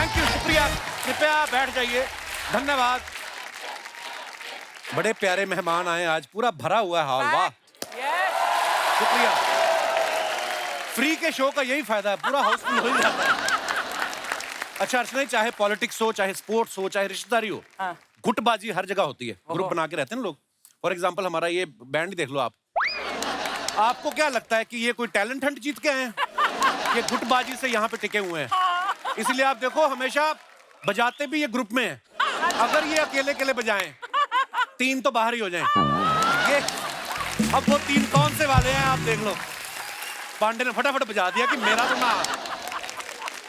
Thank you, शुक्रिया। कृपया बैठ जाइए, धन्यवाद। बड़े प्यारे मेहमान आए आज, पूरा भरा हुआ है हॉल। वाह, शुक्रिया। फ्री के शो का यही फायदा है, पूरा हाउसफुल हो ही जाता है। अच्छा अर्चना, चाहे पॉलिटिक्स हो, चाहे स्पोर्ट्स हो, चाहे रिश्तेदारी हो, गुटबाजी हर जगह होती है। ग्रुप बना के रहते हैं ना लोग। फॉर एग्जाम्पल हमारा ये बैंड देख लो आप। आपको क्या लगता है कि ये कोई टैलेंट हंट जीत के आए हैं? ये गुटबाजी से यहाँ पे टिके हुए हैं। इसलिए आप देखो, हमेशा बजाते भी ये ग्रुप में हैं। अगर ये अकेले अकेले बजाएं, 3 तो बाहर ही हो जाएं। ये अब वो 3 कौन से वाले हैं आप देख लो। पांडे ने फटाफट बजा दिया कि मेरा तो ना।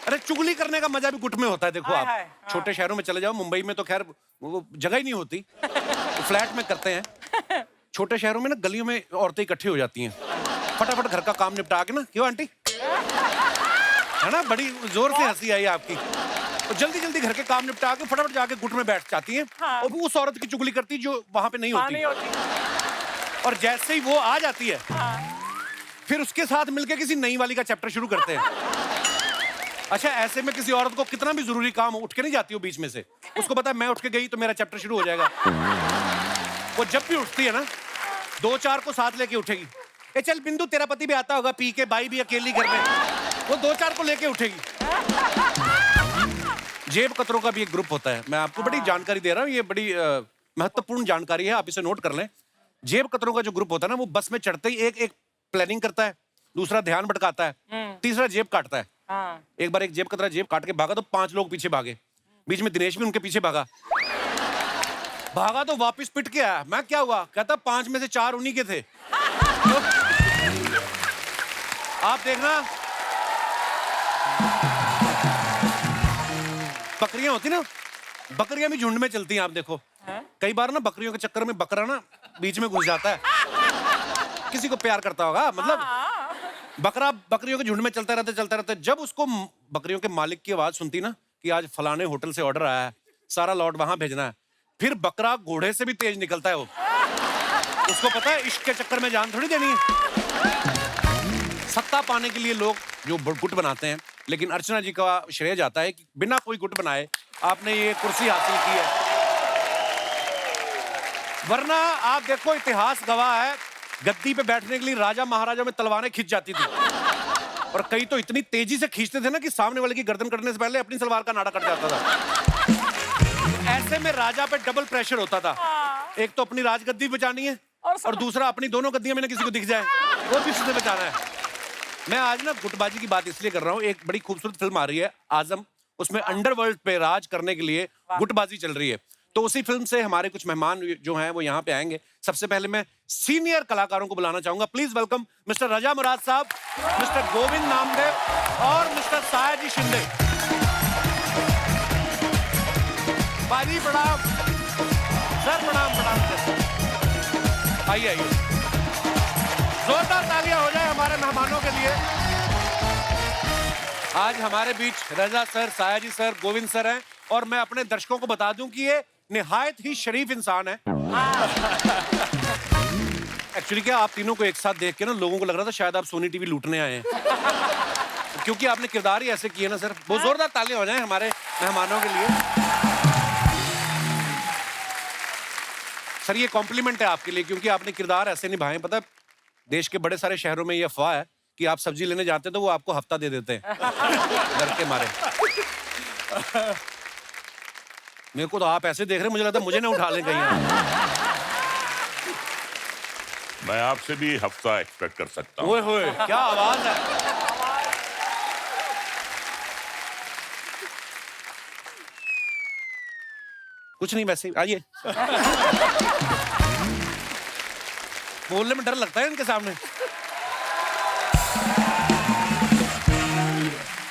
अरे चुगली करने का मजा भी गुट में होता है। देखो आप छोटे शहरों में चले जाओ, मुंबई में तो खैर वो जगह ही नहीं होती, तो फ्लैट में करते हैं। छोटे शहरों में ना गलियों में औरतें इकट्ठी हो जाती हैं, फटाफट घर का काम निपटा के ना। क्यों आंटी, है ना? बड़ी जोर से हंसी आई आपकी। तो जल्दी जल्दी घर के काम निपटा के फटाफट जाके गुट में बैठ जाती हैं। और वो उस औरत की चुगली करती जो वहां पे नहीं होती। और जैसे ही वो आ जाती है, फिर उसके साथ मिलके किसी नई वाली का चैप्टर शुरू करते हैं। अच्छा, ऐसे में किसी औरत को कितना भी जरूरी काम हो, उठ के नहीं जाती हो बीच में से। उसको पता है मैं उठ के गई तो मेरा चैप्टर शुरू हो जाएगा। वो जब भी उठती है ना, 2-4 को साथ लेके उठेगी। ए चल बिंदु, तेरा पति भी आता होगा पी के, बाई भी अकेली घर में, वो 2-4 को लेके उठेगी। जेब कतरों का भी एक ग्रुप होता है। मैं आपको बड़ी जानकारी दे रहा हूँ, ये बड़ी महत्वपूर्ण जानकारी है, आप इसे नोट कर लें। जेब कतरों का जो ग्रुप होता है ना, वो बस में चढ़ते ही एक प्लानिंग करता है, दूसरा ध्यान भटकाता है, तीसरा जेब काटता है। एक बार एक जेब कतरा जेब काट के भागा तो 5 लोग पीछे भागे। बीच में दिनेश भी उनके पीछे भागा तो वापस पिट के आया। मैं क्या हुआ? कहता 5 में से 4 उन्हीं के थे। तो आप देखना, बकरियां होती ना, बकरियां भी झुंड में चलती हैं। आप देखो कई बार ना बकरियों के चक्कर में बकरा ना बीच में घुस जाता है। किसी को प्यार करता होगा, मतलब बकरा बकरियों के झुंड में चलता रहता। जब उसको बकरियों के मालिक की आवाज सुनती ना कि आज फलाने होटल से ऑर्डर आया है, सारा लॉट वहां भेजना है, फिर बकरा घोड़े से भी तेज निकलता है। वो उसको पता है इश्क के चक्कर में जान थोड़ी देनी है। सत्ता पाने के लिए लोग जो गुट बनाते हैं, लेकिन अर्चना जी का श्रेय जाता है कि बिना कोई गुट बनाए आपने ये कुर्सी हासिल की है। वरना आप देखो, इतिहास गवाह है, गद्दी पे बैठने के लिए राजा महाराजा में तलवारें खींच जाती थी। और कई तो इतनी तेजी से खींचते थे ना कि सामने वाले की गर्दन कटने से पहले अपनी सलवार का नाड़ा कट जाता था। ऐसे में राजा पे डबल प्रेशर होता था। एक तो अपनी राजगद्दी बचानी है, और दूसरा अपनी दोनों गद्दियां में ना किसी को दिख जाए वो भी उससे बचाना है। मैं आज ना गुटबाजी की बात इसलिए कर रहा हूँ, एक बड़ी खूबसूरत फिल्म आ रही है आजम, उसमें अंडरवर्ल्ड पे राज करने के लिए गुटबाजी चल रही है। तो उसी फिल्म से हमारे कुछ मेहमान जो हैं वो यहाँ पे आएंगे। सबसे पहले मैं सीनियर कलाकारों को बुलाना चाहूंगा। प्लीज वेलकम मिस्टर रजा मुराद साहब, मिस्टर गोविंद नामदेव और मिस्टर सायाजी शिंदे। बाजी प्रणाम सर, प्रणाम। आइए आइए, जोरदार तालियां हो जाए हमारे मेहमानों के लिए। आज हमारे बीच Raja sir, Sayaji sir, Govind sir हैं। और मैं अपने दर्शकों को बता दूं कि ये निहायत ही शरीफ इंसान है। एक्चुअली क्या, आप तीनों को एक साथ देख के ना लोगों को लग रहा था शायद आप सोनी टीवी लूटने आए हैं, क्योंकि आपने किरदार ही ऐसे किए ना सर। बहुत जोरदार तालियां हो जाएं हमारे मेहमानों के लिए। सर ये कॉम्प्लीमेंट है आपके लिए, क्योंकि आपने किरदार ऐसे निभाए। पता है, देश के बड़े सारे शहरों में ये अफवाह है कि आप सब्जी लेने जाते तो वो आपको हफ्ता दे देते हैं डर के मारे। मेरे को तो आप ऐसे देख रहे, मुझे लगता है मुझे ना उठा लें कहीं। मैं आपसे भी हफ्ता एक्सपेक्ट कर सकता हूँ। ओए होए, क्या आवाज है। कुछ नहीं, वैसे आइए। बोलने में डर लगता है इनके सामने।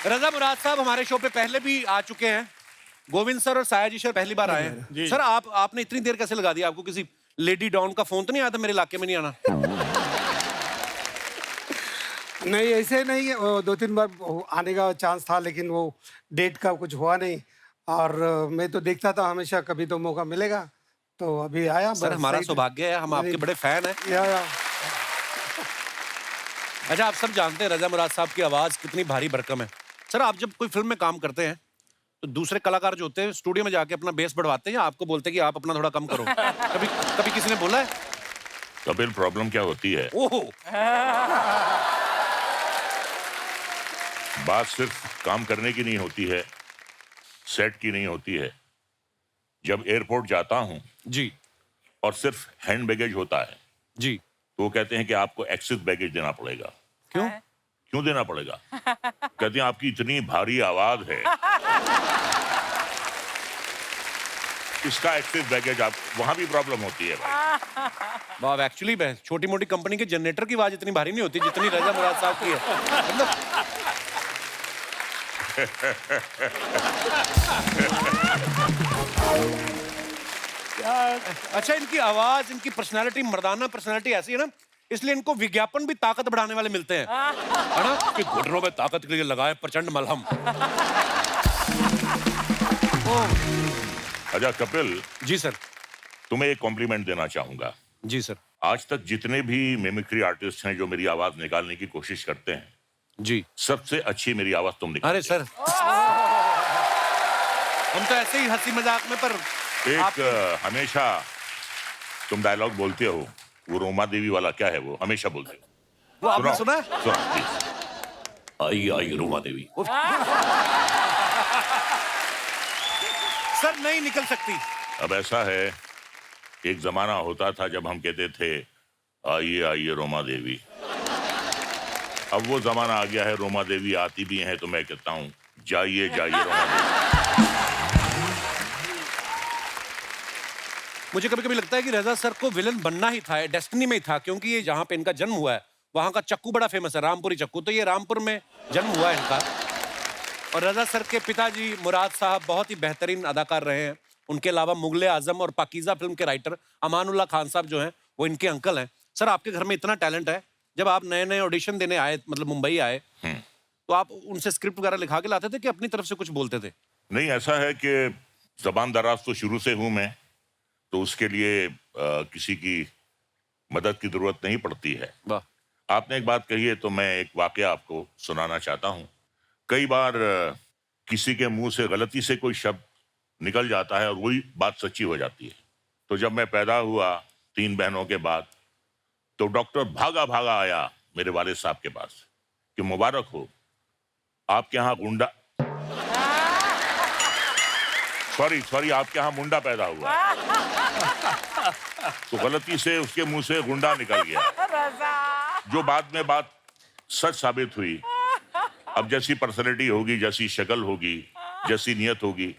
रजा मुराद साहब हमारे शो पे पहले भी आ चुके हैं। गोविंद सर और सायाजी सर पहली बार आए हैं। सर आपने इतनी देर कैसे लगा दी? आपको किसी लेडी डॉन का फोन तो नहीं आया था मेरे इलाके में नहीं आना? नहीं, ऐसे नहीं, 2-3 बार आने का चांस था, लेकिन वो डेट का कुछ हुआ नहीं। और मैं तो देखता था हमेशा, कभी तो मौका मिलेगा, तो अभी आया। सर हमारा सौभाग्य है, हम आपके बड़े फैन हैं। या। अच्छा, आप सब जानते हैं रजा मुराद साहब की आवाज कितनी भारी भरकम है। सर आप जब कोई फिल्म में काम करते हैं तो दूसरे कलाकार जो होते हैं स्टूडियो में जाके अपना बेस बढ़वाते हैं या आपको बोलते हैं कि आप अपना थोड़ा कम करो? कभी कभी किसी ने बोला है? कपिल, प्रॉब्लम क्या होती है, ओहो, बात सिर्फ काम करने की नहीं होती है, सेट की नहीं होती है। जब एयरपोर्ट जाता हूं जी और सिर्फ हैंड बैगेज होता है जी, तो वो कहते हैं कि आपको एक्सेस बैगेज देना पड़ेगा। क्यों? क्यों देना पड़ेगा? कहते हैं आपकी इतनी भारी आवाज है, इसका एक्सेस बैगेज। आप वहां भी प्रॉब्लम होती है भाई। वाह, एक्चुअली छोटी मोटी कंपनी के जनरेटर की आवाज इतनी भारी नहीं होती जितनी रजा मुराद साहब की है। मतलब अच्छा, इनकी आवाज, इनकी पर्सनालिटी, मर्दाना पर्सनालिटी ऐसी है ना, इसलिए इनको विज्ञापन भी ताकत बढ़ाने वाले मिलते हैं, है ना, कि घुटनों में ताकत के लिए लगाए प्रचंड मलहम। अच्छा कपिल, जी सर। तुम्हें एक कॉम्प्लीमेंट देना चाहूंगा। जी सर। आज तक जितने भी मिमिक्री आर्टिस्ट हैं जो मेरी आवाज निकालने की कोशिश करते हैं, जी, सबसे अच्छी मेरी आवाज तुम निकाल। अरे सर, हम तो ऐसे ही हंसी मजाक में, पर एक हमेशा तुम डायलॉग बोलते हो, वो रोमा देवी वाला, क्या है वो, हमेशा बोलते हो। वो आपने सुना है? सुनो please. I I Roma Devi. Sir नहीं निकल सकती। अब ऐसा है, एक जमाना होता था जब हम कहते थे आइए आइए रोमा देवी। अब वो जमाना आ गया है, रोमा देवी आती भी हैं तो मैं कहता हूँ जाइए जाइए रोमा देवी। मुझे कभी कभी लगता है कि रजा सर को विलन बनना ही था, डेस्टिनी में ही था, क्योंकि ये जहाँ पे इनका जन्म हुआ है वहाँ का चक्कू बड़ा फेमस है, रामपुरी चक्कू। तो ये रामपुर में जन्म हुआ है इनका। और रजा सर के पिताजी मुराद साहब बहुत ही बेहतरीन अदाकार रहे हैं। उनके अलावा मुगले आजम और पाकीजा फिल्म के राइटर अमानुल्लाह खान साहब जो हैं वो इनके अंकल हैं। सर, आपके घर में इतना टैलेंट है, जब आप नए नए ऑडिशन देने आए, मतलब मुंबई आए, तो आप उनसे स्क्रिप्ट वगैरह लिखा के लाते थे कि अपनी तरफ से कुछ बोलते थे? नहीं, ऐसा है कि जबान दराज तो शुरू से हूं मैं, तो उसके लिए किसी की मदद की जरूरत नहीं पड़ती है। वाह। आपने एक बात कही है तो मैं एक वाकया आपको सुनाना चाहता हूं। कई बार किसी के मुंह से गलती से कोई शब्द निकल जाता है और वही बात सच्ची हो जाती है। तो जब मैं पैदा हुआ 3 बहनों के बाद, तो डॉक्टर भागा भागा आया मेरे वालिद साहब के पास कि मुबारक हो, आपके यहाँ गुंडा, सॉरी आपके यहाँ मुंडा पैदा हुआ। तो गलती से उसके मुंह से गुंडा निकल गया, जो बाद में बात सच साबित हुई। अब जैसी पर्सनैलिटी होगी, जैसी शक्ल होगी, जैसी नियत होगी,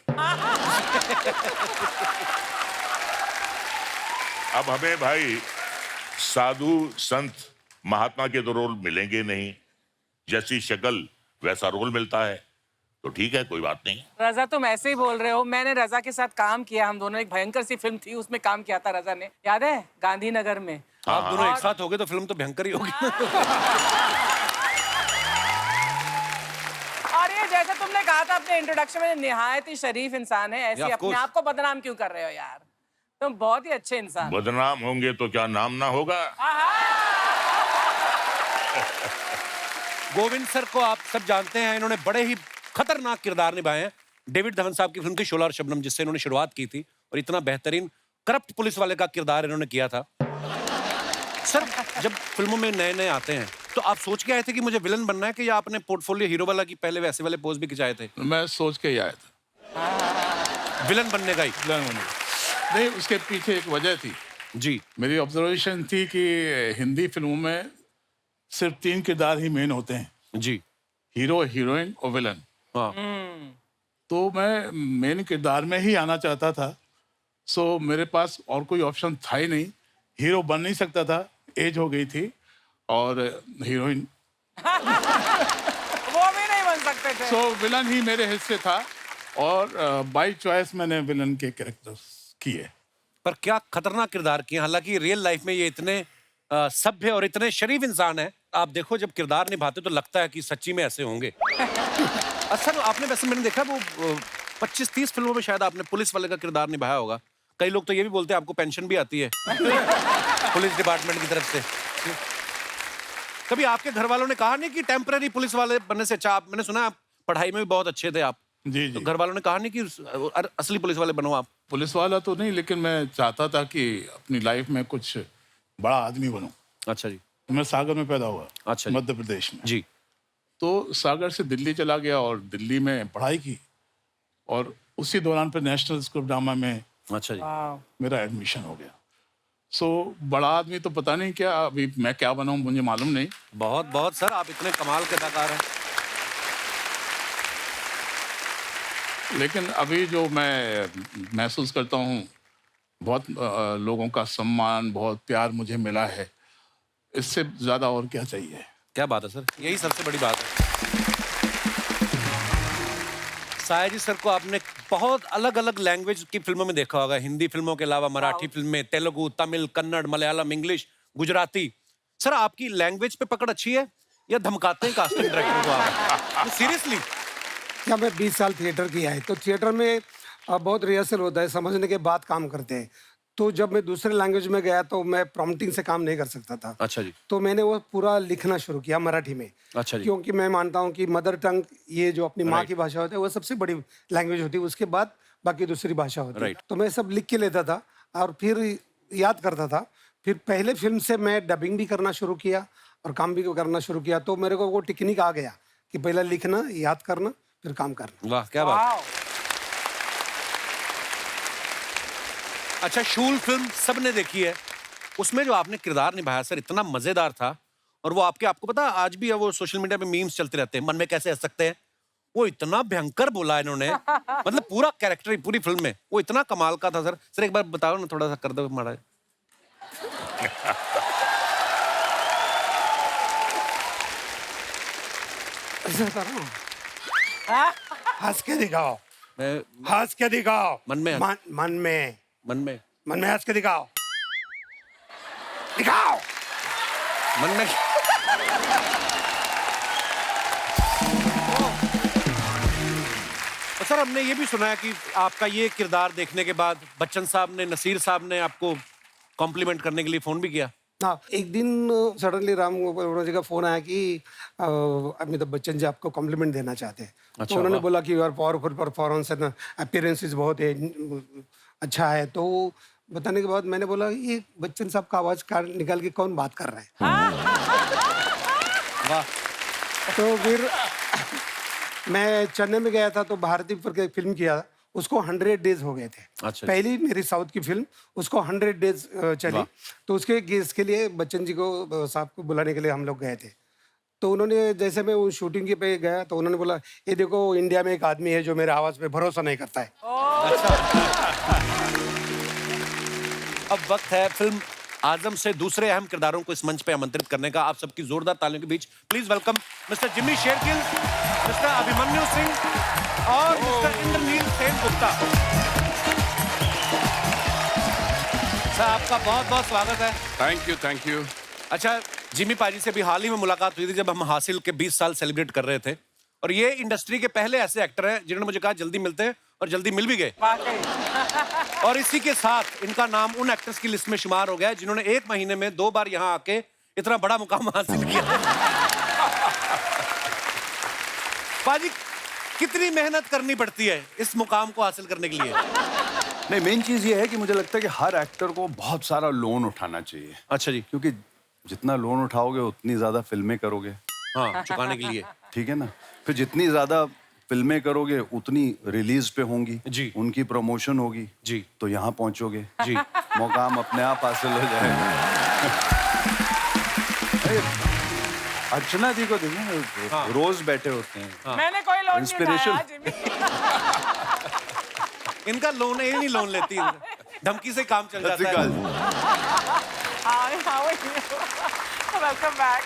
अब हमें भाई साधु संत महात्मा के तो रोल मिलेंगे नहीं, जैसी शक्ल वैसा रोल मिलता है, तो ठीक है, कोई बात नहीं। रजा, तुम ऐसे ही बोल रहे हो। मैंने रजा के साथ काम किया, हम दोनों, एक भयंकर सी फिल्म थी उसमें काम किया था रजा ने, याद है, गांधीनगर में। आप दोनों एक साथ हो गए तो फिल्म तो भयंकर ही होगी। और ये जैसे तुमने कहा था अपने इंट्रोडक्शन में, निहायत ही शरीफ इंसान है, ऐसे अपने आप को बदनाम क्यों कर रहे हो यार? तुम बहुत ही अच्छे इंसान। बदनाम होंगे तो क्या नाम ना होगा? गोविंद सर को आप सब जानते हैं, इन्होंने बड़े ही खतरनाक किरदार निभाए हैं। डेविड धवन साहब की फिल्म थी शोला और शबनम, जिससे इन्होंने शुरुआत की थी, और इतना बेहतरीन करप्ट पुलिस वाले का किरदार इन्होंने किया था। सर, जब फिल्मों में नए नए आते हैं तो आप सोच के आए थे कि मुझे विलन बनना है, कि या आपने पोर्टफोलियो हीरो वाला की पहले वैसे वाले पोज भी खिंचाए थे? मैं सोच के ही आया था विलन बनने का ही? नहीं, उसके पीछे एक वजह थी जी। मेरी ऑब्जर्वेशन थी कि हिंदी फिल्मों में सिर्फ 3 किरदार ही मेन होते हैं जी, हीरो, हीरोइन और विलन। हाँ। तो मैं मेन किरदार में ही आना चाहता था। सो मेरे पास और कोई ऑप्शन था ही नहीं, हीरो बन नहीं सकता था, एज हो गई थी, और हीरोइन वो भी नहीं बन सकते थे। सो विलन ही मेरे हिस्से था, और बाय चॉइस मैंने विलन के कैरेक्टर्स किए। पर क्या खतरनाक किरदार किए। हालांकि रियल लाइफ में ये इतने सभ्य और इतने शरीफ इंसान है, आप देखो जब किरदार निभाते तो लगता है कि सच्ची में ऐसे होंगे। असल आपने, वैसे मैंने देखा वो 25-30 फिल्मों में शायद आपने पुलिस वाले का किरदार निभाया होगा। कई लोग तो ये भी बोलते हैं आपको पेंशन भी आती है पुलिस डिपार्टमेंट की तरफ से। कभी आपके घर वालों ने कहा नहीं कि टेम्पररी पुलिस वाले बनने से अच्छा, मैंने सुना आप पढ़ाई में भी बहुत अच्छे थे आप? जी तो जी। घर वालों ने कहा नहीं कि असली पुलिस वाले बनो आप? पुलिस वाला तो नहीं, लेकिन मैं चाहता था कि अपनी लाइफ में कुछ बड़ा आदमी बनूं। अच्छा जी। मैं सागर में पैदा हुआ, अच्छा जी। मध्य प्रदेश में। जी। तो सागर से दिल्ली चला गया और दिल्ली में पढ़ाई की, और उसी दौरान पे नेशनल स्कूल ऑफ ड्रामा में अच्छा जी। वाह। मेरा एडमिशन हो गया। सो बड़ा आदमी तो पता नहीं क्या, अभी मैं क्या बनाऊं मुझे मालूम नहीं। बहुत बहुत सर, आप इतने कमाल के अदाकार हैं। लेकिन अभी जो मैं महसूस करता हूँ, बहुत लोगों का सम्मान, बहुत प्यार मुझे मिला है। इससे ज़्यादा और क्या चाहिए? क्या बात है सर, यही सबसे बड़ी बात है। साया जी सर को आपने बहुत अलग अलग लैंग्वेज की फिल्मों में देखा होगा, हिंदी फिल्मों के अलावा मराठी फिल्में, तेलुगु, तमिल, कन्नड़, मलयालम, इंग्लिश, गुजराती। सर आपकी लैंग्वेज पे पकड़ अच्छी है या धमकाते हैं कास्टिंग डायरेक्टर को आप? सीरियसली? क्या मैं 20 साल थिएटर किया है, तो थिएटर में बहुत रिहर्सल होता है, समझने के बाद काम करते हैं। तो जब मैं दूसरे लैंग्वेज में गया तो मैं प्रॉम्प्टिंग से काम नहीं कर सकता था। अच्छा जी। तो मैंने वो पूरा लिखना शुरू किया मराठी में। अच्छा जी। क्योंकि मैं मानता हूँ कि मदर टंग, ये जो अपनी माँ की भाषा होती है, वो सबसे बड़ी लैंग्वेज होती है, उसके बाद बाकी दूसरी भाषा होती है। Right. तो मैं सब लिख के लेता था और फिर याद करता था। फिर पहले फिल्म से मैं डबिंग भी करना शुरू किया और काम भी करना शुरू किया। तो मेरे को वो टेक्निक आ गया कि पहले लिखना, याद करना, फिर काम करना। वाह क्या बात। वाह। अच्छा, शूल फिल्म सबने देखी है, उसमें जो आपने किरदार निभाया सर इतना मजेदार था, और वो आपको पता आज भी है, वो सोशल मीडिया पे मीम्स चलते रहते हैं, मन में कैसे हंस सकते हैं। वो इतना भयंकर बोला इन्होंने, मतलब पूरा कैरेक्टर पूरी फिल्म में वो इतना कमाल का था सर। सर एक बार बताओ ना, थोड़ा सा कर दो माड़ा। ऐसा था ना, हंस के दिखाओ, मैं हंस के दिखाओ, मन में मन में मन में मन में हंस के दिखाओ, दिखाओ। मन में और सर हमने ये भी सुना है कि आपका ये किरदार देखने के बाद बच्चन साहब ने, नसीर साहब ने आपको कॉम्प्लीमेंट करने के लिए फोन भी किया। हाँ, एक दिन सडनली राम गोपाल जी का फोन आया कि अमिताभ बच्चन जी आपको कॉम्प्लीमेंट देना चाहते हैं। अच्छा, तो उन्होंने वाह। बोला कि your powerful performance and appearances बहुत है, अच्छा है। तो बताने के बाद मैंने बोला ये बच्चन साहब का आवाज निकाल के कौन बात कर रहा है। वाह। तो फिर मैं चेन्नई में गया था, तो भारतीय पर एक फिल्म किया, उसको 100 डेज हो गए थे। अच्छा। पहली मेरी साउथ की फिल्म, उसको 100 डेज चली। वाह। तो उसके इसके लिए बच्चन जी को, साहब को बुलाने के लिए हम लोग गए थे। तो उन्होंने, जैसे मैं उस शूटिंग के पे गया, तो उन्होंने बोला ये देखो इंडिया में एक आदमी है जो मेरे आवाज पे भरोसा नहीं करता है। अब वक्त है फिल्म आजम से दूसरे अहम किरदारों को इस मंच पे आमंत्रित करने का। आप सबकी जोरदार तालियों के बीच please welcome mister Jimmy Shergill, mister Abhimanyu Singh और mister Indraneil Sengupta. Sir आपका बहुत बहुत स्वागत है। Thank you, thank you. अच्छा, जिम्मी पाजी से भी हाल ही में मुलाकात हुई थी जब हम हासिल के 20 साल सेलिब्रेट कर रहे थे, और ये इंडस्ट्री के पहले ऐसे एक्टर हैं जिन्होंने मुझे कहा जल्दी मिलते हैं, और जल्दी मिल भी गए। वाकई। और इसी के साथ इनका नाम उन एक्टर्स की लिस्ट में शुमार हो गया है जिन्होंने एक महीने में 2 बार यहाँ आके इतना बड़ा मुकाम हासिल किया। पाजी, कितनी मेहनत करनी पड़ती है इस मुकाम को हासिल करने के लिए? नहीं, मेन चीज ये है कि मुझे लगता है कि हर एक्टर को बहुत सारा लोन उठाना चाहिए, अच्छा जी। क्योंकि जितना लोन उठाओगे उतनी ज्यादा फिल्में करोगे, हाँ, चुकाने के लिए। ठीक है ना। फिर जितनी ज्यादा फिल्में करोगे उतनी रिलीज पे होंगी जी। उनकी प्रमोशन होगी जी। तो यहाँ पहुंचोगे जी। मुकाम अपने आप हासिल हो जाएगा। अरे, अर्चना जी को देखिए, हाँ। रोज बैठे होते हैं। मैंने कोई लोन नहीं Inspiration. उठाया जिम्मी। इनका लोन है, ये नहीं लोन लेती, धमकी से काम चल जाता है। Welcome back.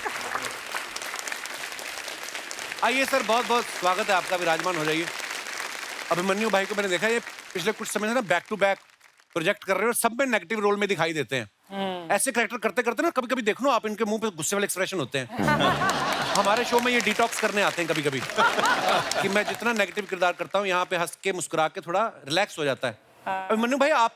आइए सर, बहुत बहुत स्वागत है आपका, विराजमान हो जाइए। अभिमन्यु भाई को मैंने देखा ये पिछले कुछ समय से ना बैक टू बैक प्रोजेक्ट कर रहे हैं और सब में नेगेटिव रोल में दिखाई देते हैं। ऐसे कैरेक्टर करते करते ना कभी कभी देख लो आप, इनके मुंह पे गुस्से वाले एक्सप्रेशन होते हैं। हमारे शो में ये डिटॉक्स करने आते हैं कभी कभी कि मैं जितना नेगेटिव किरदार करता हूँ यहाँ पे हंस के मुस्कुरा के थोड़ा रिलैक्स हो जाता है। अभिमन्यु भाई, आप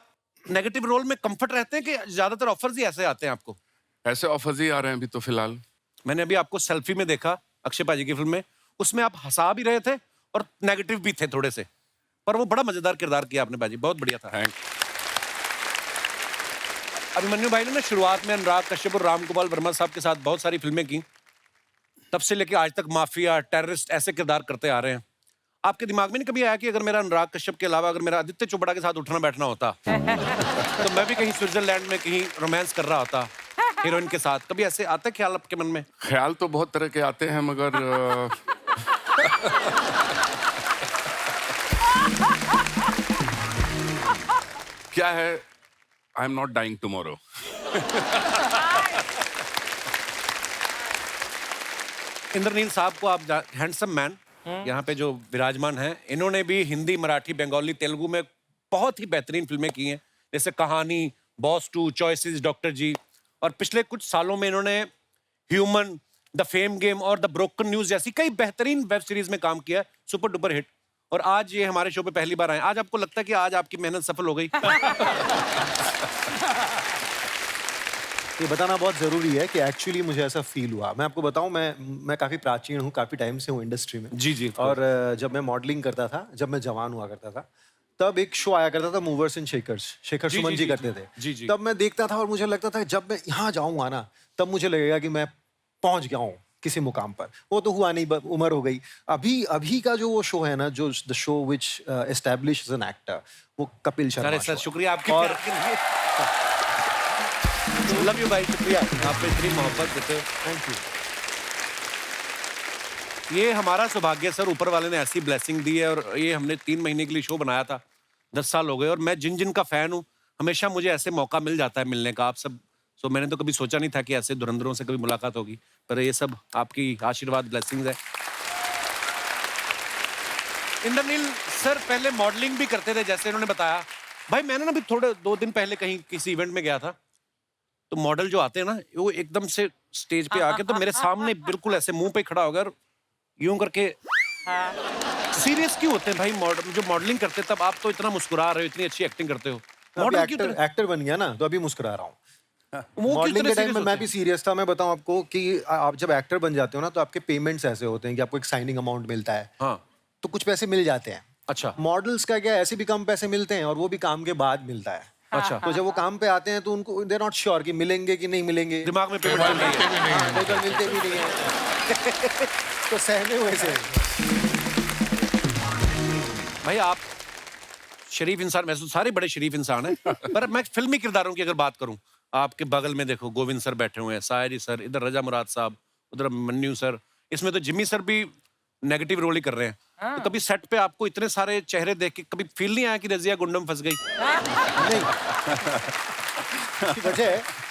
नेगेटिव रोल में कंफर्ट रहते हैं कि ज्यादातर ऑफर्स ही ऐसे आते हैं आपको? ऐसे ऑफर्स ही आ रहे हैं अभी तो फिलहाल। मैंने अभी आपको सेल्फी में देखा अक्षय पाजी की फिल्म में, उसमें आप हंसा भी रहे थे और नेगेटिव भी थे थोड़े से, पर वो बड़ा मजेदार किरदार किया आपने बाजी, बहुत बढ़िया था। अभिमन्यु भाई ने ना शुरुआत में अनुराग कश्यप और राम गोपाल वर्मा साहब के साथ बहुत सारी फिल्में की, तब से लेके आज तक माफिया, टेररिस्ट ऐसे किरदार करते आ रहे हैं। आपके दिमाग में नहीं कभी आया कि अगर मेरा अनुराग कश्यप के अलावा अगर मेरा आदित्य चोपड़ा के साथ उठना बैठना होता तो मैं भी कहीं स्विट्जरलैंड में कहीं रोमांस कर रहा होता हीरोइन के साथ? कभी ऐसे आता है ख्याल आपके मन में? ख्याल तो बहुत तरह के आते हैं, मगर क्या है, I am not dying tomorrow. Indraneel साहब को आप हैंडसम मैन यहाँ पे जो विराजमान हैं, इन्होंने भी हिंदी, मराठी, बंगाली, तेलुगु में बहुत ही बेहतरीन फिल्में की हैं, जैसे कहानी, बॉस 2, चॉइसेस, डॉक्टर जी, और पिछले कुछ सालों में इन्होंने ह्यूमन, द फेम गेम और द ब्रोकन न्यूज जैसी कई बेहतरीन वेब सीरीज में काम किया, सुपर डुपर हिट। और आज ये हमारे शो पे पहली बार आए। आज आपको लगता है कि आज आपकी मेहनत सफल हो गई? ये बताना बहुत ज़रूरी है कि एक्चुअली मुझे ऐसा फील हुआ। मैं आपको बताऊं, मैं काफ़ी प्राचीन हूँ, काफ़ी टाइम से हूँ इंडस्ट्री में। जी जी। और जब मैं मॉडलिंग करता था, जब मैं जवान हुआ करता था, तब एक शो आया करता था movers and shakers, Shekhar ji, Suman ji, जी जी, करते जी, थे। जी, जी। तब मैं देखता था और मुझे लगता था जब मैं यहाँ जाऊँगा ना, तब मुझे लगेगा कि मैं पहुँच गया हूँ किसी मुकाम पर। वो तो हुआ नहीं, उम्र हो गई। अभी का जो वो शो है ना, जो the show which establish an actor, वो कपिल शर्मा अरे सर show है। शुक्रिया आपके और प्यार के लिए। लव यू भाई, शुक्रिया आप इतनी मोहब्बत देते हो। Thank you. ये हमारा सौभाग्य सर, ऊपर वाले ने ऐसी ब्लेसिंग दी है। और ये हमने 3 महीने के लिए शो बनाया था, 10 साल हो गए, और मैं जिन जिन का फैन हूँ हमेशा मुझे ऐसे मौका मिल जाता है मिलने का आप सब। सो मैंने तो कभी सोचा नहीं था कि ऐसे धुरंधरों से कभी मुलाकात होगी, पर ये सब आपकी आशीर्वाद, ब्लेसिंग्स है। इंद्रनील सर पहले मॉडलिंग भी करते थे, जैसे इन्होंने बताया। भाई मैंने ना भी थोड़े 2 दिन पहले कहीं किसी इवेंट में गया था, तो मॉडल जो आते हैं ना, वो एकदम से स्टेज पे आके तो मेरे सामने बिल्कुल ऐसे मुंह पे खड़ा हो गया और यूं करके। सीरियस क्यों होते हैं भाई जो मॉडलिंग करते हैं? तब आप तो इतना मुस्कुरा रहे हो, इतनी अच्छी एक्टिंग करते हो। मॉडल क्यों? एक्टर बन गया ना, तो अभी मुस्कुरा रहा हूँ। वो मॉडलिंग के टाइम में serious मैं होते भी सीरियस था। मैं बताऊं आपको कि आप जब एक्टर बन जाते हो ना, तो आपके पेमेंट्स ऐसे होते हैं कि आपको एक साइनिंग अमाउंट मिलता है, हाँ। तो कुछ पैसे मिल जाते हैं। अच्छा मॉडल्स का क्या, ऐसे भी कम पैसे मिलते हैं, और वो भी काम के बाद मिलता है। अच्छा। तो जब वो काम पे आते हैं तो उनको दे नॉट श्योर कि मिलेंगे कि नहीं मिलेंगे, दिमाग में पेमेंट चल रही है। हाँ, तो मिलते भी नहीं है। तो सहमे हुए से। भाई आप शरीफ इंसान, वैसे तो सारे बड़े शरीफ इंसान हैं, पर मैं फिल्मी किरदारों की अगर बात करूं, आपके बगल में देखो गोविंद सर बैठे हुए हैं, सायरी सर, इधर रजा मुराद साहब, उधर मन्नू सर, इसमें तो जिम्मी सर भी नेगेटिव रोल ही कर रहे हैं। तो कभी सेट पे आपको इतने सारे चेहरे देख के कभी फील नहीं आया कि रजिया गुंडम फंस गई? नहीं।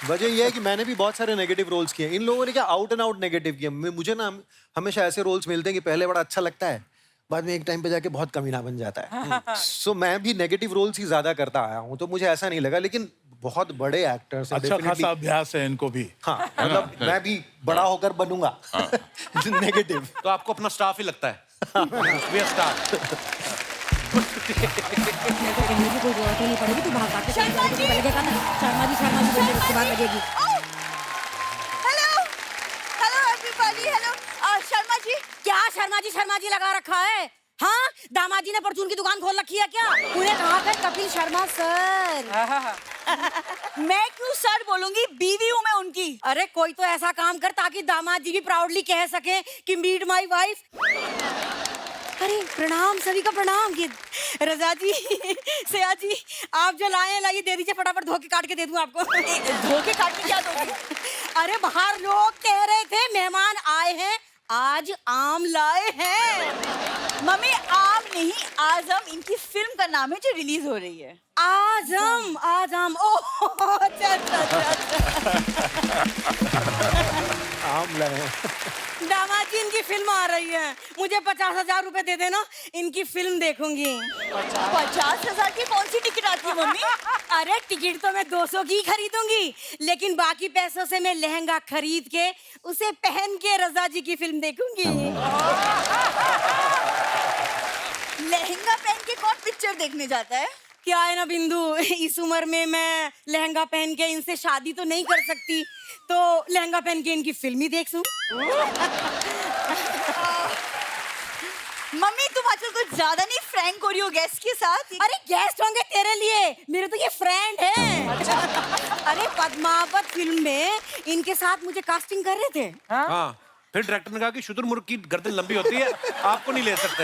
वजह ये है कि मैंने भी बहुत सारे नेगेटिव रोल्स किए। इन लोगों ने क्या आउट एंड आउट नेगेटिव किए। मुझे ना हमेशा ऐसे रोल्स मिलते हैं कि पहले बड़ा अच्छा लगता है, बाद में एक टाइम पे जाके बहुत कमीना बन जाता है। सो मैं भी नेगेटिव रोल्स ही ज्यादा करता आया हूँ, तो मुझे ऐसा नहीं लगा। लेकिन बहुत बड़े एक्टर्स हैं, अच्छा खासा अभ्यास है इनको भी। हाँ, मतलब मैं भी बड़ा होकर बनूंगा नेगेटिव। तो आपको अपना स्टाफ ही लगता है? We are staff। कहने की कोई जरूरत ही नहीं पड़ेगी, तू भाग भाग के शर्मा जी लगेगा ना, शर्मा जी बोल के उसके बाद लगेगी। हेलो हेलो एवरीबॉडी, हेलो क्या शर्मा जी लगा रखा है? हाँ, दामाद जी ने परचून की दुकान खोल रखी है क्या? उन्हें कहा कर कपिल शर्मा सर। मैं क्यों सर बोलूंगी, बीवी हूँ मैं उनकी। अरे कोई तो ऐसा काम कर ताकि दामाद जी भी प्राउडली कह सके कि मीट माय वाइफ। अरे प्रणाम, सभी का प्रणाम। ये रजा जी, सया जी, आप जो लाए हैं लाइए, दे दीजिए फटाफट, धो के काट के दे दूं आपको। धो के काट के क्या दोगे? अरे बाहर लोग कह रहे थे मेहमान आए हैं, आज आम लाए हैं। मम्मी आम नहीं, आजम इनकी फिल्म का नाम है जो रिलीज हो रही है। आजम, आजम। ओह अच्छा अच्छा अच्छा। आम लाए। दामाद जी इनकी फिल्म आ रही है, मुझे 50,000 रुपए दे देना, इनकी फिल्म देखूंगी। 50,000 की कौन सी टिकट आती है मम्मी? अरे टिकट तो मैं 200 की खरीदूंगी, लेकिन बाकी पैसों से मैं लहंगा खरीद के उसे पहन के रजा जी की फिल्म देखूंगी। लहंगा पहन के कौन पिक्चर देखने जाता है? क्या है ना बिंदु, इस उम्र में मैं लहंगा पहन के इनसे शादी तो नहीं कर सकती, तो लहंगा पहन के इनकी फिल्म ही देख लूं। मम्मी तुम तुम आजकल कुछ ज्यादा नहीं फ्रैंक हो रही हो गेस्ट के साथ? अरे गेस्ट होंगे तेरे लिए, मेरे तो ये फ्रेंड है। अरे पद्मावत फिल्म में इनके साथ मुझे कास्टिंग कर रहे थे। हाँ, फिर डायरेक्टर ने कहा कि शुतुरमुर्ग की गर्दन लंबी होती है, आपको नहीं ले सकते।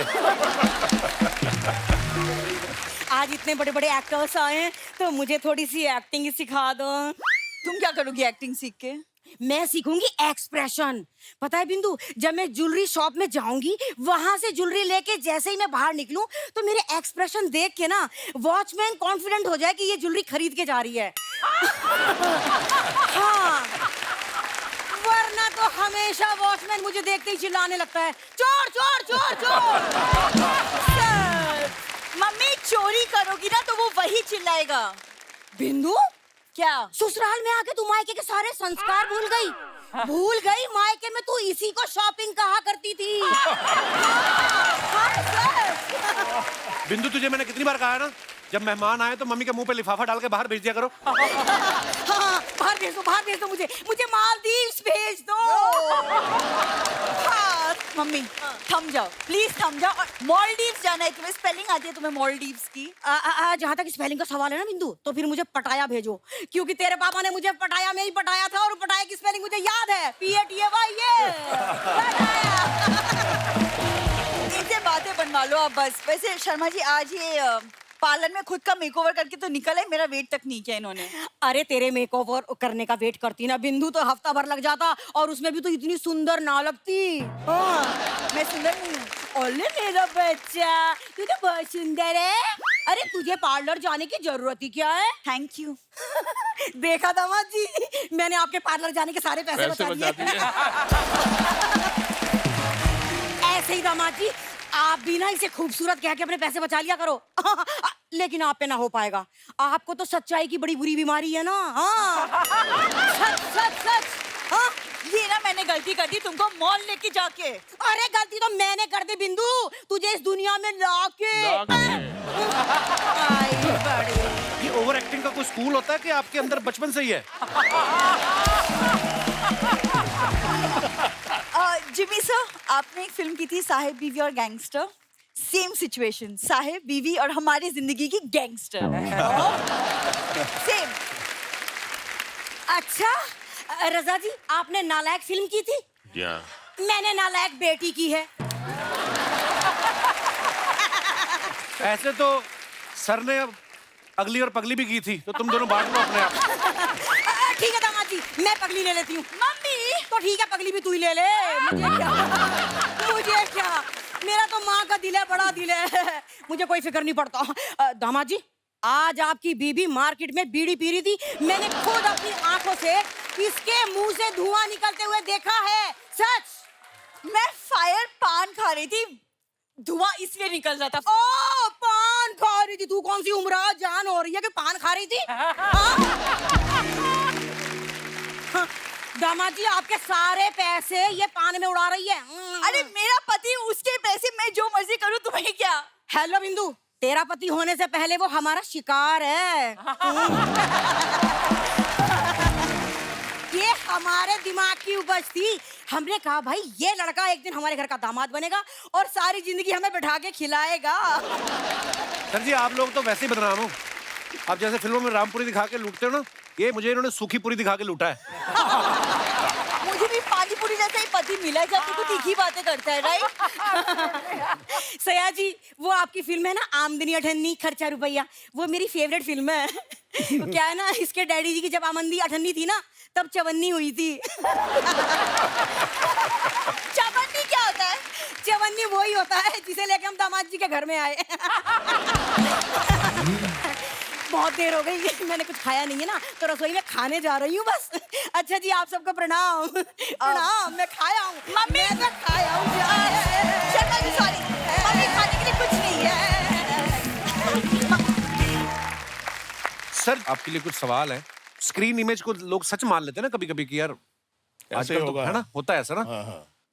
आज इतने बड़े बड़े एक्टर्स आए हैं तो मुझे थोड़ी सी एक्टिंग ही सिखा दो। तुम क्या करोगी एक्टिंग सीख के? मैं सीखूंगी एक्सप्रेशन। पता है बिंदु, जब मैं ज्वेलरी शॉप में जाऊंगी, वहां से ज्वेलरी लेके जैसे ही मैं बाहर निकलूं तो मेरे एक्सप्रेशन देख के ना वॉचमैन कॉन्फिडेंट हो जाए कि ये ज्वेलरी खरीद के जा रही है। हाँ, वरना तो हमेशा वॉचमैन मुझे देखते ही चिल्लाने लगता है, चोर चोर चोर चोर। मम्मी चोरी करोगी ना तो वो वही चिल्लाएगा। बिंदु, क्या? ससुराल में आके तू मायके के सारे संस्कार भूल गई? भूल गई? मायके में तू इसी को शॉपिंग कहा करती थी। बिंदु, तुझे मैंने कितनी बार कहा है ना, जब मेहमान आए तो मम्मी के मुंह पे लिफाफा डाल के बाहर भेज दिया करो। हाँ, बाहर भेज दो मुझे मालदीव्स भेज दो। हाँ, मम्मी थम जाओ, प्लीज थम जाओ। और मॉलडीव्स जाना है तुम्हें? स्पेलिंग आती है तुम्हें मॉलडीव्स की? जहाँ तक स्पेलिंग का सवाल है ना बिंदु, तो फिर मुझे पटाया भेजो, क्योंकि तेरे पापा ने मुझे पटाया में ही पटाया था और पटाया की स्पेलिंग मुझे याद है, PATAY। इनसे बातें बनवा लो आप बस। वैसे शर्मा जी, आज ये पार्लर में खुद का मेकओवर करके तो निकल है, मेरा वेट तक नहीं किया इन्होंने। अरे तेरे मेकओवर करने का वेट करती ना बिंदु तो हफ्ता भर लग जाता, और उसमें भी तो इतनी सुंदर ना लगती। हाँ, मैं सुंदर नहीं हूँ? ओले मेरा बच्चा, तू तो बहुत सुंदर है। अरे तुझे पार्लर जाने की जरूरत ही क्या है? Thank you. देखा दामाद जी, मैंने आपके पार्लर जाने के सारे पैसे बचा दिए। ऐसे ही दामाद जी, आप भी ना इसे खूबसूरत कह के अपने पैसे बचा लिया करो। लेकिन आप पे ना हो पाएगा, आपको तो सच्चाई की बड़ी बुरी बीमारी है ना। हाँ, सच सच सच। हाँ, ये ना मैंने गलती कर दी तुमको मॉल लेके जाके। अरे गलती तो मैंने कर दी बिंदु, तुझे इस दुनिया में लाके। आई बड़ी। ये ओवर एक्टिंग का कोई स्कूल होता है कि आपके अंदर बचपन से ही है? जिमी सर, आपने एक फिल्म की थी साहेब बीवी और गैंगस्टर। सेम सिचुएशन, साहेब बीवी और हमारी जिंदगी की गैंगस्टर। सेम। अच्छा रजा जी, आपने नालायक फिल्म की थी? जी हाँ। मैंने नालायक बेटी की है। ऐसे तो सर ने अगली और पगली भी की थी, तो तुम दोनों बांट लो अपने आप। ठीक है दामाद जी, मैं पगली ले लेती हूँ। मम्मी तो ठीक है, पगली भी तू ही ले ले। मुझे क्या, मेरा तो माँ का दिल है, बड़ा दिल है, मुझे कोई फिक्र नहीं पड़ता। दामाद जी, आज आपकी बीबी मार्केट में बीड़ी पी रही थी, मैंने खुद अपनी आंखों से इसके मुंह से धुआं निकलते हुए देखा है। सच। मैं फायर पान खा रही थी, धुआं इसलिए निकल रहा था। ओ, पान खा रही थी? तू कौन सी उम्र जान हो रही है कि पान खा रही थी? दामाद जी, आपके सारे पैसे ये पान में उड़ा रही है। अरे मेरा पति, उसके पैसे मैं जो मर्जी करूं, तुम्हें क्या? हेलो बिंदु, तेरा पति होने से पहले वो हमारा शिकार है। ये हमारे दिमाग की उपज थी। हमने कहा भाई ये लड़का एक दिन हमारे घर का दामाद बनेगा और सारी जिंदगी हमें बैठा के खिलाएगा। सर जी, आप लोग तो वैसे ही बदनाम हो। आप जैसे फिल्मों में रामपुरी दिखा के लूटते हो ना, ये मुझे इन्होंने सूखी पूरी दिखा के लूटा है। मुझे भी पानी पूरी जैसा ही पति मिला है, जब तो तीखी बातें करता है, राइट? सया जी, वो आपकी फिल्म है ना आमदनी अठन्नी खर्चा रुपया, वो मेरी फेवरेट फिल्म है। क्या है ना, इसके डैडी जी की जब आमदनी अठन्नी थी ना, तब चवन्नी हुई थी। चवन्नी क्या होता है? चवन्नी वही होता है जिसे लेके हम दामाद जी के घर में आए। बहुत देर हो गई, मैंने कुछ खाया नहीं है ना, तो रसोई में खाने जा रही हूँ बस। अच्छा जी, आप सबको प्रणाम। प्रणाम। मैं खाया हूँ मम्मी, मैं खाया हूँ। शर्मा जी सॉरी, मम्मी खाने के लिए कुछ नहीं है। सर, आपके लिए कुछ सवाल है। स्क्रीन इमेज को लोग सच मान लेते हैं ना कभी-कभी कि यार आजकल तो है ना, होता है ऐसा ना।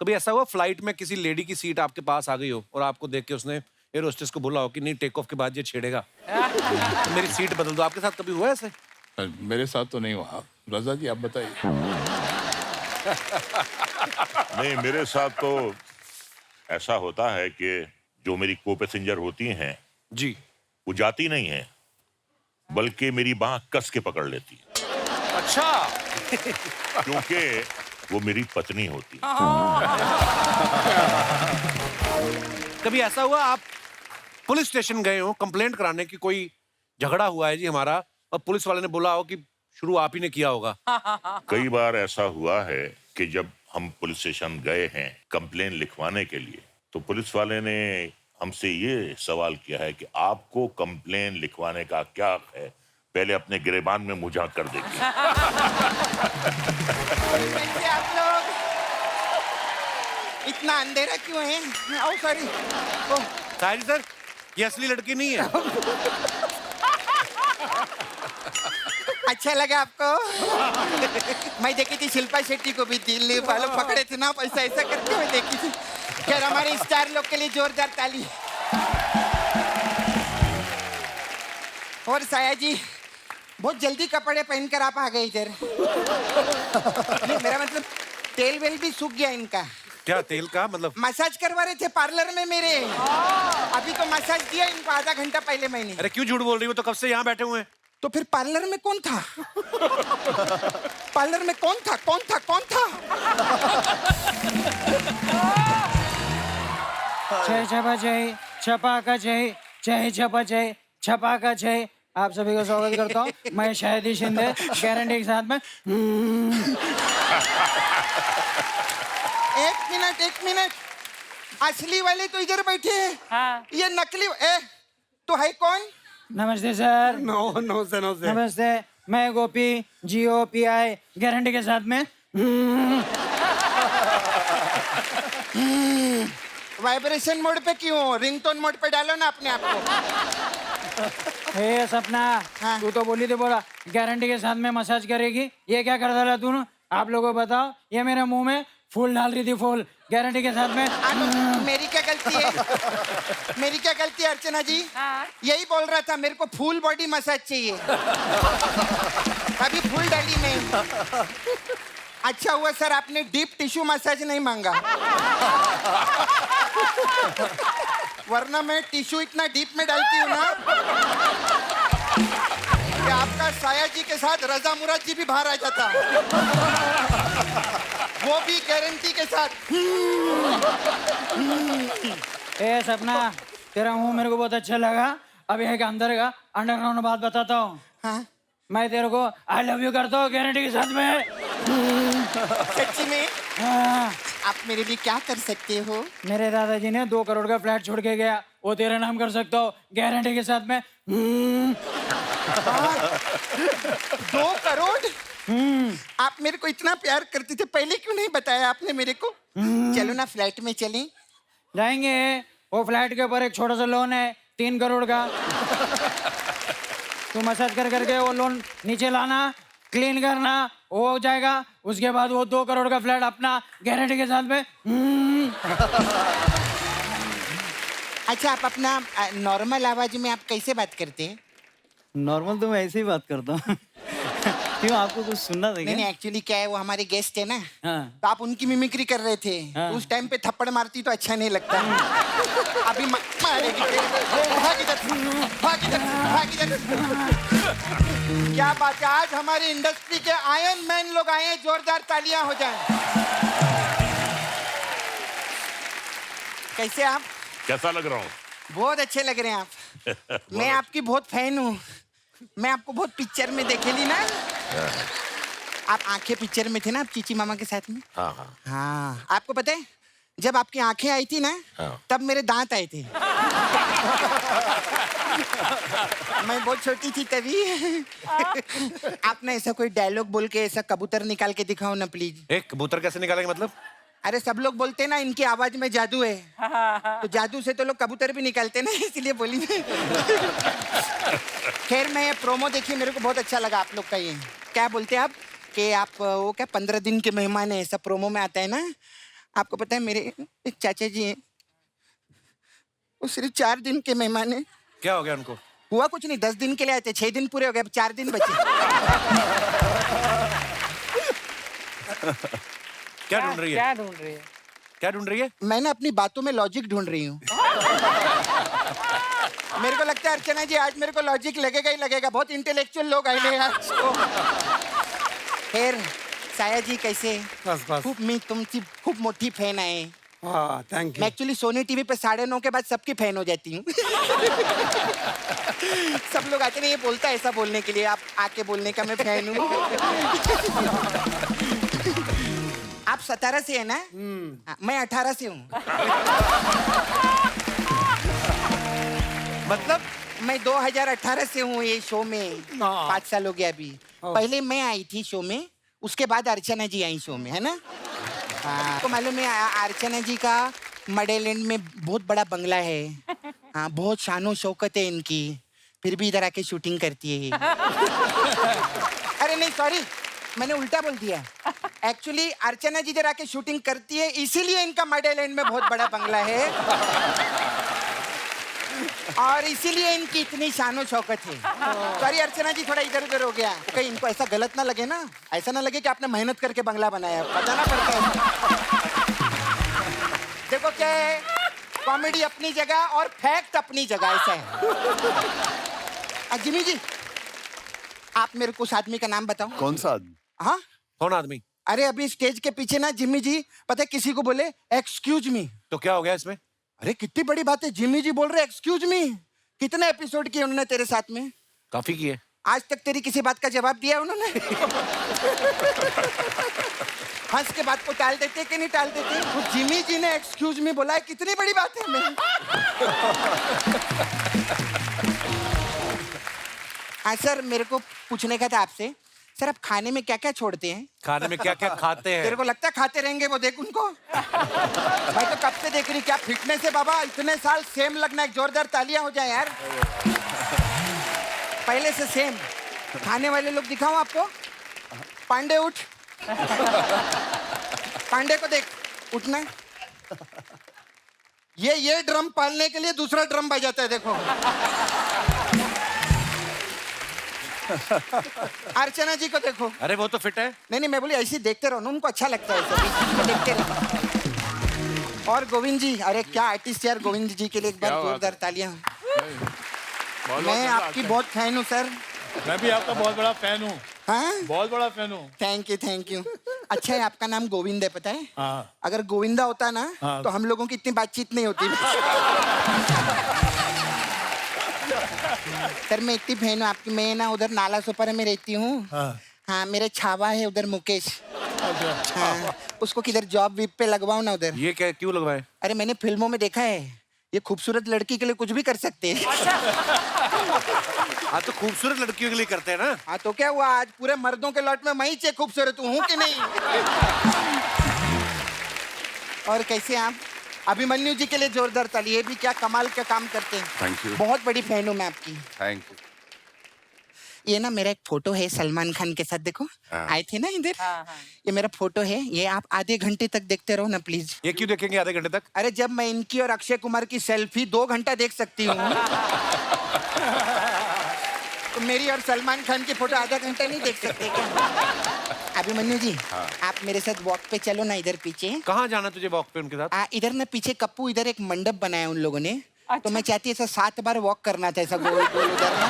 कभी ऐसा हुआ फ्लाइट में किसी लेडी की सीट आपके पास आ गई हो और आपको देख के उसने एयर होस्टेस को बोला हो कि नहीं, टेक ऑफ के बाद ये छेड़ेगा, तो मेरी सीट बदल दो? आपके साथ कभी हुआ ऐसे? मेरे साथ तो नहीं हुआ। रजा जी आप बताइए। नहीं, मेरे साथ तो ऐसा होता है कि जो मेरी को पैसेंजर होती हैं जी। वो जाती नहीं है, बल्कि मेरी बांह कस के पकड़ लेती है, अच्छा। क्योंकि वो मेरी पत्नी होती है। कभी ऐसा हुआ आप पुलिस स्टेशन गए हो कंप्लेंट कराने की, कोई झगड़ा हुआ है जी हमारा, और पुलिस वाले ने बोला हो कि शुरू आप ही ने किया होगा? कई बार ऐसा हुआ है कि जब हम पुलिस स्टेशन गए हैं कंप्लेन लिखवाने के लिए, तो पुलिस वाले ने हमसे ये सवाल किया है कि आपको कंप्लेन लिखवाने का क्या हक है, पहले अपने गिरेबान में मुँह झाँक कर देखिए। वैसे आप लोग इतना अंधेरा क्यों है? ओ सॉरी। साहिल सर, ये असली लड़की नहीं है। अच्छा लगा आपको? मैं देखी थी शिल्पा शेट्टी को भी दिल्ली वालों पकड़े थे ना, ऐसा ऐसा करते हुए देखी थी। खैर हमारे स्टार लोग के लिए जोरदार ताली। और साया जी, बहुत जल्दी कपड़े पहनकर आप आ गए इधर। नहीं, मेरा मतलब तेल वेल भी सूख गया इनका। क्या तेल का मतलब? मसाज करवा रहे थे पार्लर में मेरे, अभी तो मसाज दिया इनको आधा घंटा पहले मैंने। अरे क्यों झूठ बोल रही हो, तो कब से यहाँ बैठे हुए हैं? तो फिर पार्लर में कौन था? पार्लर में कौन था? कौन था? कौन था? जय छपा जय छपा का जय, जय छपा जय छपा का जय। आप सभी का स्वागत करता हूँ। मैं शाहिदी शिंदे, गारंटी के साथ में। एक मिनट, असली वाले तो इधर बैठे हैं। हाँ। ये नकली तो है कौन? नमस्ते सर। नो से नमस्ते, मैं गोपी, GOPI गारंटी के साथ में। वाइब्रेशन मोड पे क्यों? रिंगटोन मोड पे डालो ना अपने आप को। हे सपना, हाँ। तू तो बोली थी बोला गारंटी के साथ में मसाज करेगी, ये क्या कर डाला तूने? आप लोगों को बताओ, ये मेरे मुंह में फूल डाल रही थी, फूल गारंटी के साथ में। मेरी क्या गलती है? मेरी क्या गलती है अर्चना जी? हाँ। यही बोल रहा था, मेरे को फुल बॉडी मसाज चाहिए। अभी फुल डाली नहीं। अच्छा हुआ सर आपने डीप टिश्यू मसाज नहीं मांगा, वरना मैं टिश्यू इतना डीप में डालती हूँ ना कि आपका साया जी के साथ रजा मुराद जी भी बाहर आ जाता, वो भी गारंटी के साथ। ए सपना, तेरा मुंह मेरे को बहुत अच्छा लगा। अब एक अंदर का अंडरग्राउंड बात बताता हूँ। हाँ? मैं तेरे को आई लव यू करता हूँ गारंटी के साथ में। सच्ची में? हाँ। आप मेरे लिए क्या कर सकते हो? मेरे दादाजी ने 2 करोड़ का फ्लैट छोड़ के गया, वो तेरे नाम कर सकता हो गारंटी के साथ में। 2 करोड़? आप मेरे को इतना प्यार करते थे, पहले क्यों नहीं बताया आपने मेरे को? चलो ना फ्लैट में चलें। जाएंगे। वो फ्लैट के ऊपर एक छोटा सा लोन है 3 करोड़ का। तू मसाज कर करके वो लोन नीचे लाना, क्लीन करना, वो हो जाएगा। उसके बाद वो 2 करोड़ का फ्लैट अपना गारंटी के साथ में। अच्छा, आप अपना नॉर्मल आवाज में आप कैसे बात करते हैं? नॉर्मल तो मैं ऐसे ही बात करता हूँ। क्यों, आपको कुछ सुनना था क्या? नहीं, एक्चुअली क्या है, वो हमारे गेस्ट है ना, हाँ। तो आप उनकी मिमिक्री कर रहे थे। हाँ। उस टाइम पे थप्पड़ मारती तो अच्छा नहीं लगता। अभी मारेगी। भाग इधर, भाग इधर, भाग इधर। क्या बात है, आज हमारी इंडस्ट्री के आयरन मैन लोग आए हैं, जोरदार तालियां हो जाएं। कैसे आप? कैसा लग रहा हूँ? बहुत अच्छे लग रहे हैं आप। मैं आपकी बहुत फैन हूँ। मैं आपको बहुत पिक्चर में देखेली ना। आप आंखें पिक्चर में थे ना, आप चीची मामा के साथ में। हाँ हाँ हाँ, आपको पता है जब आपकी आंखें आई थी ना, हाँ। तब मेरे दांत आए थे। मैं बहुत छोटी थी तभी। आपने ऐसा कोई डायलॉग बोल के ऐसा कबूतर निकाल के दिखाओ ना प्लीज। एक कबूतर कैसे निकालेंगे मतलब? अरे सब लोग बोलते हैं ना इनकी आवाज में जादू है, तो जादू से तो लोग कबूतर भी निकालते ना, इसलिए बोली मैं। खैर, मैं ये प्रोमो देखिए, मेरे को बहुत अच्छा लगा आप लोग का। ये क्या बोलते हैं आप कि आप वो क्या 15 दिन के मेहमान है, ऐसा प्रोमो में आता है ना। आपको पता है मेरे एक चाचा जी हैं, वो सिर्फ 4 दिन के मेहमान है। क्या हो गया उनको? हुआ कुछ नहीं, 10 दिन के लिए आए थे, 6 दिन पूरे हो गए, अब 4 दिन बचे। क्या ढूंढ रही है? क्या ढूंढ रही है? क्या ढूंढ रही है? मैं ना अपनी बातों में लॉजिक ढूंढ रही हूँ। मेरे को लगता है अर्चना जी आज मेरे को लॉजिक लगेगा ही लगेगा, बहुत इंटेलेक्चुअल लोग आए हैं आज तो। खैर साया जी कैसे? बस बस खूप मी तुमची खूप मोठी फॅन आहे. हाँ थैंक मैं यू एक्चुअली सोनी टीवी पे 9:30 के बाद सबकी फैन हो जाती हूँ। सब लोग आते नहीं, ये बोलता है ऐसा बोलने के लिए, आप आके बोलने का मैं फैन हूँ। आप 17 से है ना? हाँ, मैं 18 से हूँ। मतलब मैं 2018 से हूँ ये शो में, 5 साल हो गया अभी। पहले मैं आई थी शो में, उसके बाद अर्चना जी आई शो में, है ना? हाँ, तो मालूम है अर्चना जी का मडेलैंड में बहुत बड़ा बंगला है। हाँ, बहुत शानो शौकत है इनकी, फिर भी इधर आके शूटिंग करती है। अरे नहीं सॉरी, मैंने उल्टा बोल दिया। एक्चुअली अर्चना जी इधर आके शूटिंग करती है, इसीलिए इनका मडेलैंड में बहुत बड़ा बंगला है और इसीलिए इनकी इतनी शानो शौकत है। सॉरी अर्चना जी, थोड़ा इधर उधर हो गया। कहीं इनको ऐसा गलत ना लगे ना, ऐसा ना लगे कि आपने मेहनत करके बंगला बनाया, बताना पड़ता है। देखो क्या है, कॉमेडी अपनी जगह और फैक्ट अपनी जगह, ऐसा है। जिमी जी, आप मेरे को उस आदमी का नाम बताओ। कौन सा आदमी? हाँ, कौन आदमी? अरे अभी स्टेज के पीछे ना जिमी जी, पता है किसी को बोले एक्सक्यूज मी, तो क्या हो गया इसमें? अरे कितनी बड़ी बात है, जिमी जी बोल रहे एक्सक्यूज मी। कितने एपिसोड किए उन्होंने तेरे साथ में? काफी किए। आज तक तेरी किसी बात का जवाब दिया उन्होंने? हंस के बात को टाल देते कि नहीं टाल देते? वो जिमी जी ने एक्सक्यूज मी बोला है, कितनी बड़ी बात है हमें। हाँ सर, मेरे को पूछने का था आपसे, सर आप खाने में क्या क्या छोड़ते हैं? खाने में क्या क्या खाते हैं? तेरे को लगता है खाते रहेंगे वो, देख उनको। मैं तो कब से देख रही, क्या फिटनेस है बाबा, इतने साल सेम लगना, एक जोरदार तालियां हो जाए यार। पहले से सेम खाने वाले लोग दिखाऊं आपको? पांडे उठ, पांडे को देख, उठना। ये ड्रम पालने के लिए दूसरा ड्रम बजाता है, देखो। अर्चना जी को देखो। अरे वो तो फिट है। नहीं, मैं बोली ऐसे देखते रहो ना, उनको अच्छा लगता है ऐसे देखते रहो। और गोविंद जी, अरे क्या आर्टिस्ट यार, गोविंद जी के लिए एक बार जोरदार तालियां। मैं आपकी बहुत फैन हूँ सर। मैं भी आपका बहुत बड़ा फैन हूँ। हाँ, बहुत बड़ा फैन हूँ। Thank you. अच्छा है, आपका नाम गोविंद है, पता है? हाँ। अगर गोविंदा होता ना, हाँ। तो हम लोगों की इतनी बातचीत नहीं होती। सर मैं इतनी फैन हूँ आपकी, मैं ना उधर नाला सोपारा में रहती हूँ। हाँ, मेरे छावा है उधर मुकेश। हाँ, उसको किधर जॉब वीप पे लगवाओ ना उधर। ये क्या, क्यों लगवाए? अरे मैंने फिल्मों में देखा है, ये खूबसूरत लड़की के लिए कुछ भी कर सकते हैं। हाँ तो खूबसूरत लड़कियों के लिए करते हैं ना। हाँ तो क्या हुआ, आज पूरे मर्दों के लॉट में मैं ही खूबसूरत हूँ कि नहीं? और कैसे आप? अभिमन्यु जी के लिए जोरदार ताली, ये भी क्या कमाल का काम करते हैं। Thank you. बहुत बड़ी फैन हूँ मैं आपकी। Thank you. ये ना मेरा एक फोटो है सलमान खान के साथ, देखो आए थे ना इधर। ये मेरा फोटो है, ये आप आधे घंटे तक देखते रहो ना प्लीज। ये क्यों देखेंगे आधे घंटे तक? अरे जब मैं इनकी और अक्षय कुमार की सेल्फी 2 घंटा देख सकती हूँ, तो मेरी और सलमान खान की फोटो आधा घंटा नहीं देख सकते क्या? अभिमन्यु जी, आप मेरे साथ वॉक पे चलो ना, इधर पीछे। कहाँ जाना तुझे वॉक पे उनके साथ? इधर ना पीछे कप्पू, इधर एक मंडप बनाया उन लोगों ने। तो मैं चाहती ऐसा 7 बार वॉक करना था, ऐसा गोल गोल उधर ना।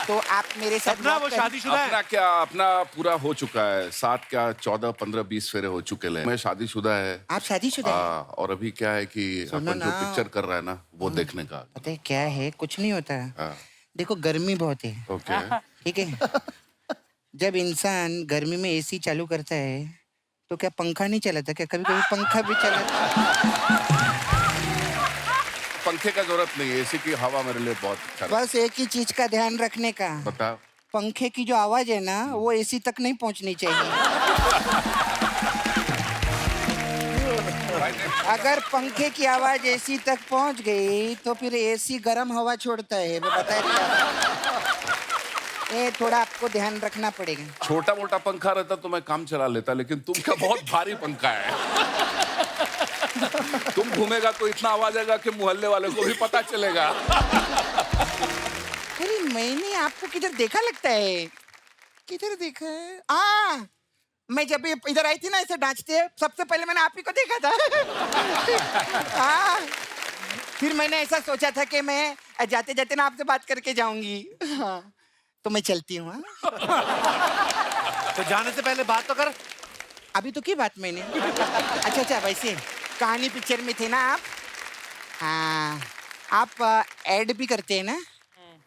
तो आप मेरे साथ सपना वो शादीशुदा है? अपना पूरा हो चुका है, 7 क्या 14 15 20 फेरे हो चुके हैं। मैं शादीशुदा है। आप शादीशुदा हैं? और अभी क्या है कि अपन जो पिक्चर कर रहा है ना, वो देखने का। पता है क्या है, कुछ नहीं होता। देखो गर्मी बहुत है, ओके ठीक है? जब इंसान गर्मी में एसी चालू करता है तो क्या पंखा नहीं चलाता क्या? कभी कभी पंखा भी चलाता। पंखे का जरूरत नहीं है, एसी की हवा मेरे लिए बहुत अच्छा है। बस एक ही चीज का ध्यान रखने का, बता। पंखे की जो आवाज है ना, वो एसी तक नहीं पहुंचनी चाहिए। अगर पंखे की आवाज एसी तक पहुंच गई तो फिर एसी गर्म हवा छोड़ता है, वो बताए। ये थोड़ा आपको ध्यान रखना पड़ेगा। छोटा मोटा पंखा रहता तो मैं काम चला लेता, लेकिन तुमका बहुत भारी पंखा है। तुम घूमेगा तो इतना आवाज आएगा कि मोहल्ले वाले को भी पता चलेगा। अरे मैंने आपको किधर देखा लगता है, किधर देखा है? मैं जब इधर आई थी ना, ऐसे डांचते हैं, सबसे पहले मैंने आप ही को देखा था। फिर मैंने ऐसा सोचा था कि मैं जाते जाते ना आपसे बात करके जाऊंगी। हाँ, तो मैं चलती हूँ। हाँ? तो जाने से पहले बात तो कर। अभी तो की बात मैंने। अच्छा, वैसे कहानी पिक्चर में थे ना आप? हाँ, आप ऐड भी करते हैं ना?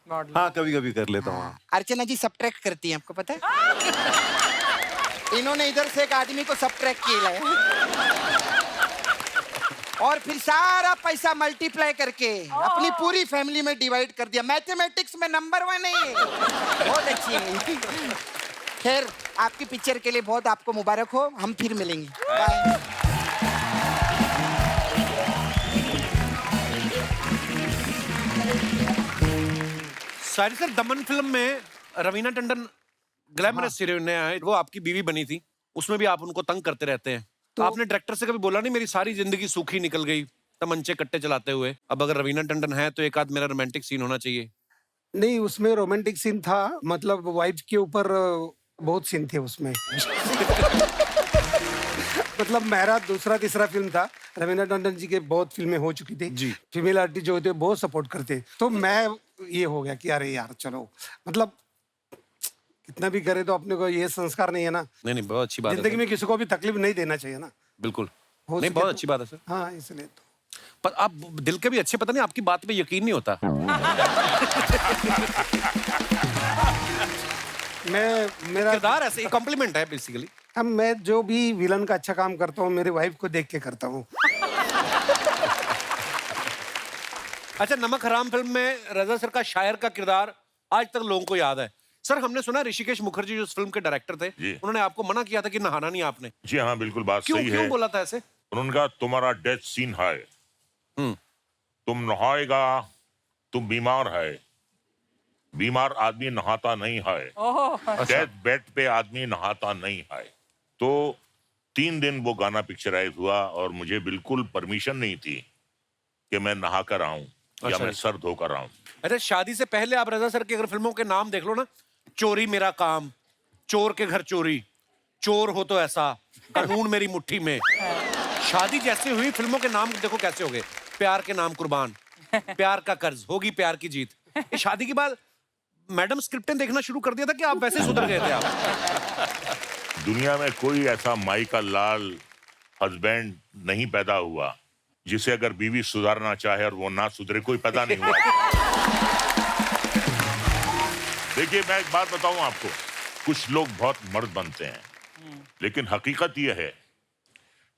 हाँ, कभी कभी कर लेता हूँ। अर्चना जी सब्ट्रैक्ट करती हैं, आपको पता है? इन्होंने इधर से एक आदमी को सब्ट्रैक्ट किया है और फिर सारा पैसा मल्टीप्लाई करके अपनी पूरी फैमिली में डिवाइड कर दिया। मैथमेटिक्स में नंबर 1 है ये, बहुत अच्छी है। खैर, आपकी पिक्चर के लिए बहुत आपको मुबारक हो। हम फिर मिलेंगे। बाय। शायरी सर, दमन फिल्म में रवीना टंडन ग्लैमरस हीरोइन है, वो आपकी बीवी बनी थी, उसमें भी आप उनको तंग करते रहते हैं। तो आपने डायरेक्टर से कभी बोला नहीं मेरी सारी जिंदगी सूखी निकल गई तमंचे कट्टे चलाते हुए, अब अगर रवीना टंडन है तो एक आध मेरा रोमांटिक सीन होना चाहिए? नहीं, उसमें रोमांटिक सीन था, मतलब वाइफ के ऊपर बहुत सीन थे उसमें। मतलब मेरा दूसरा तीसरा फिल्म था, रवीना टंडन जी के बहुत फिल्में हो चुकी थी जी, फीमेल आर्टिस्ट जो होते बहुत सपोर्ट करते, तो मैं ये हो गया कि अरे यार चलो, मतलब कितना भी करे तो अपने को ये संस्कार नहीं है ना। नहीं, बहुत अच्छी बात है। जिंदगी में किसी को भी तकलीफ नहीं देना चाहिए ना। बिल्कुल नहीं, बहुत अच्छी बात है सर। हाँ, इसलिए तो। पर आप दिल के भी अच्छे, पता नहीं आपकी बात पे यकीन नहीं होता। मेरा किरदार ऐसे कॉम्प्लीमेंट है बेसिकली। अब मैं जो भी विलन का अच्छा काम करता हूँ मेरी वाइफ को देख के करता हूँ। अच्छा, नमक हराम फिल्म में रजा सर का शायर का किरदार आज तक लोगों को याद है। सर, हमने सुना ऋषिकेश मुखर्जी जो उस फिल्म के डायरेक्टर थे, उन्होंने आपको मना किया था कि नहाना नहीं आपने। जी हाँ, बिल्कुल बात क्यों सही है। क्यों बोला था ऐसे? उन्होंने कहा तुम्हारा डेथ सीन है, तुम नहाएगा, तुम बीमार है, बीमार आदमी नहाता नहीं है, डेथ बेड पे आदमी नहाता नहीं है। तो 3 दिन वो गाना पिक्चराइज हुआ और मुझे बिल्कुल परमिशन नहीं थी कि मैं नहा कर आऊं या मैं सर धोकर आऊं। अरे, शादी से पहले आप रजा सर की अगर फिल्मों के नाम देख लो ना, चोरी मेरा काम, चोर के घर चोरी, चोर हो तो ऐसा, कानून मेरी मुट्ठी में। शादी जैसे हुई फिल्मों के नाम देखो कैसे हो गए, प्यार के नाम कुर्बान, प्यार का कर्ज, होगी प्यार की जीत। ये शादी के बाद मैडम स्क्रिप्टें देखना शुरू कर दिया था कि आप वैसे सुधर गए थे आप? दुनिया में कोई ऐसा माई का लाल हस्बैंड नहीं पैदा हुआ जिसे अगर बीवी सुधारना चाहे और वो ना सुधरे, कोई पैदा नहीं हुआ। देखिए, मैं एक बात बताऊं आपको, कुछ लोग बहुत मर्द बनते हैं, लेकिन हकीकत यह है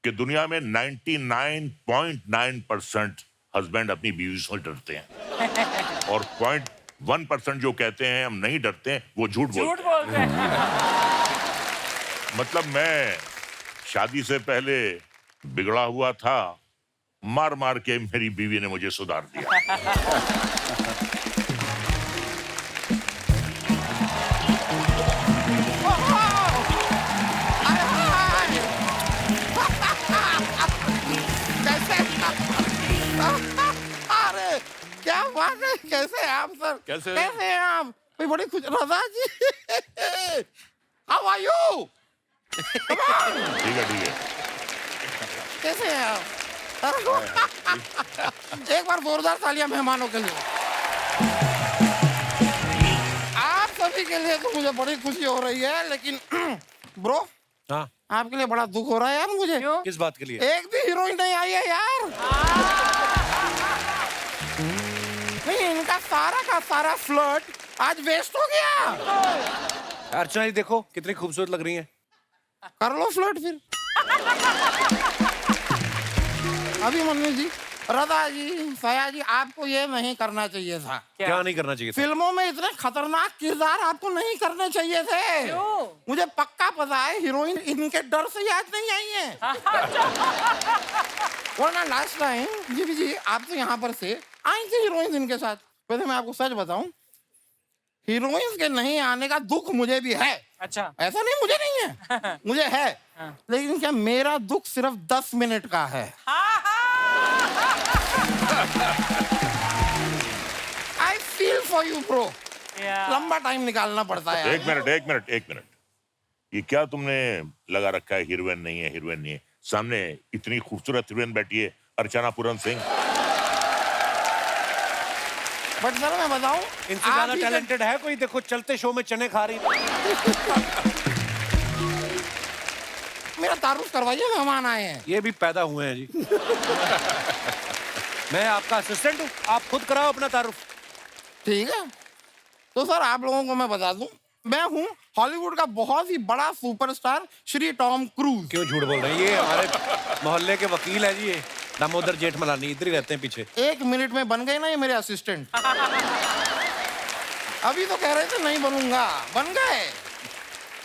कि दुनिया में 99.9% हस्बैंड अपनी बीवी से डरते हैं और 0.1% जो कहते हैं हम नहीं डरते, वो झूठ बोलते हैं। मतलब मैं शादी से पहले बिगड़ा हुआ था, मार मार के मेरी बीवी ने मुझे सुधार दिया। अरे क्या बात है, कैसे हैं आप सर? कैसे हैं आप? मैं बड़ी खुश। रजा जी, हाउ आर यू? ठीक है। कैसे हैं आप? एक बार जोरदार तालियां मेहमानों के लिए। आप सभी के लिए तो मुझे बड़ी खुशी हो रही है, लेकिन ब्रो, हाँ, आपके लिए बड़ा दुख हो रहा है यार मुझे। किस बात के लिए? एक भी हीरोइन नहीं आई है यार। नहीं, इनका सारा का सारा फ्लर्ट आज वेस्ट हो गया। अर्चना जी देखो कितनी खूबसूरत लग रही हैं। कर लो फ्लर्ट फिर। अभी मन्नू जी, रजा जी, सया जी, आपको ये नहीं करना चाहिए था। क्या नहीं करना चाहिए था? फिल्मों में इतने खतरनाक किरदार आपको नहीं करने चाहिए थे। मुझे पक्का पता है हीरोइन इनके डर से याद नहीं आई है। वरना लास्ट टाइम जी आप तो यहाँ पर से आई थी हीरोइन इनके साथ। वैसे मैं आपको सच बताऊं, हीरोइन के नहीं आने का दुख मुझे भी है। अच्छा, ऐसा नहीं, मुझे नहीं है, मुझे है। लेकिन क्या मेरा दुख सिर्फ 10 मिनट का है। I feel for you, bro. लंबा टाइम निकालना पड़ता है। एक मिनट। ये क्या तुमने लगा रखा है हीरोइन नहीं है? सामने इतनी खूबसूरत हीरोइन बैठी है, अर्चना पूरन सिंह। बट सर मैं बताऊं, इनसे ज्यादा टैलेंटेड है कोई? देखो चलते शो में चने खा रही। मेरा तारुफ करवाइए, मेहमान आए हैं। ये भी पैदा हुए हैं जी। मैं आपका असिस्टेंट हूँ, आप खुद कराओ अपना तारुफ। ठीक है, तो सर आप लोगों को मैं बता दूं, मैं हूँ हॉलीवुड का बहुत ही बड़ा सुपरस्टार श्री टॉम क्रूज। क्यों झूठ बोल रहे हैं? ये हमारे मोहल्ले के वकील है जी, ये दामोदर जेठमलानी, इधर ही रहते हैं पीछे। 1 मिनट में बन गए ना ये मेरे असिस्टेंट। अभी तो कह रहे थे नहीं बनूंगा, बन गए।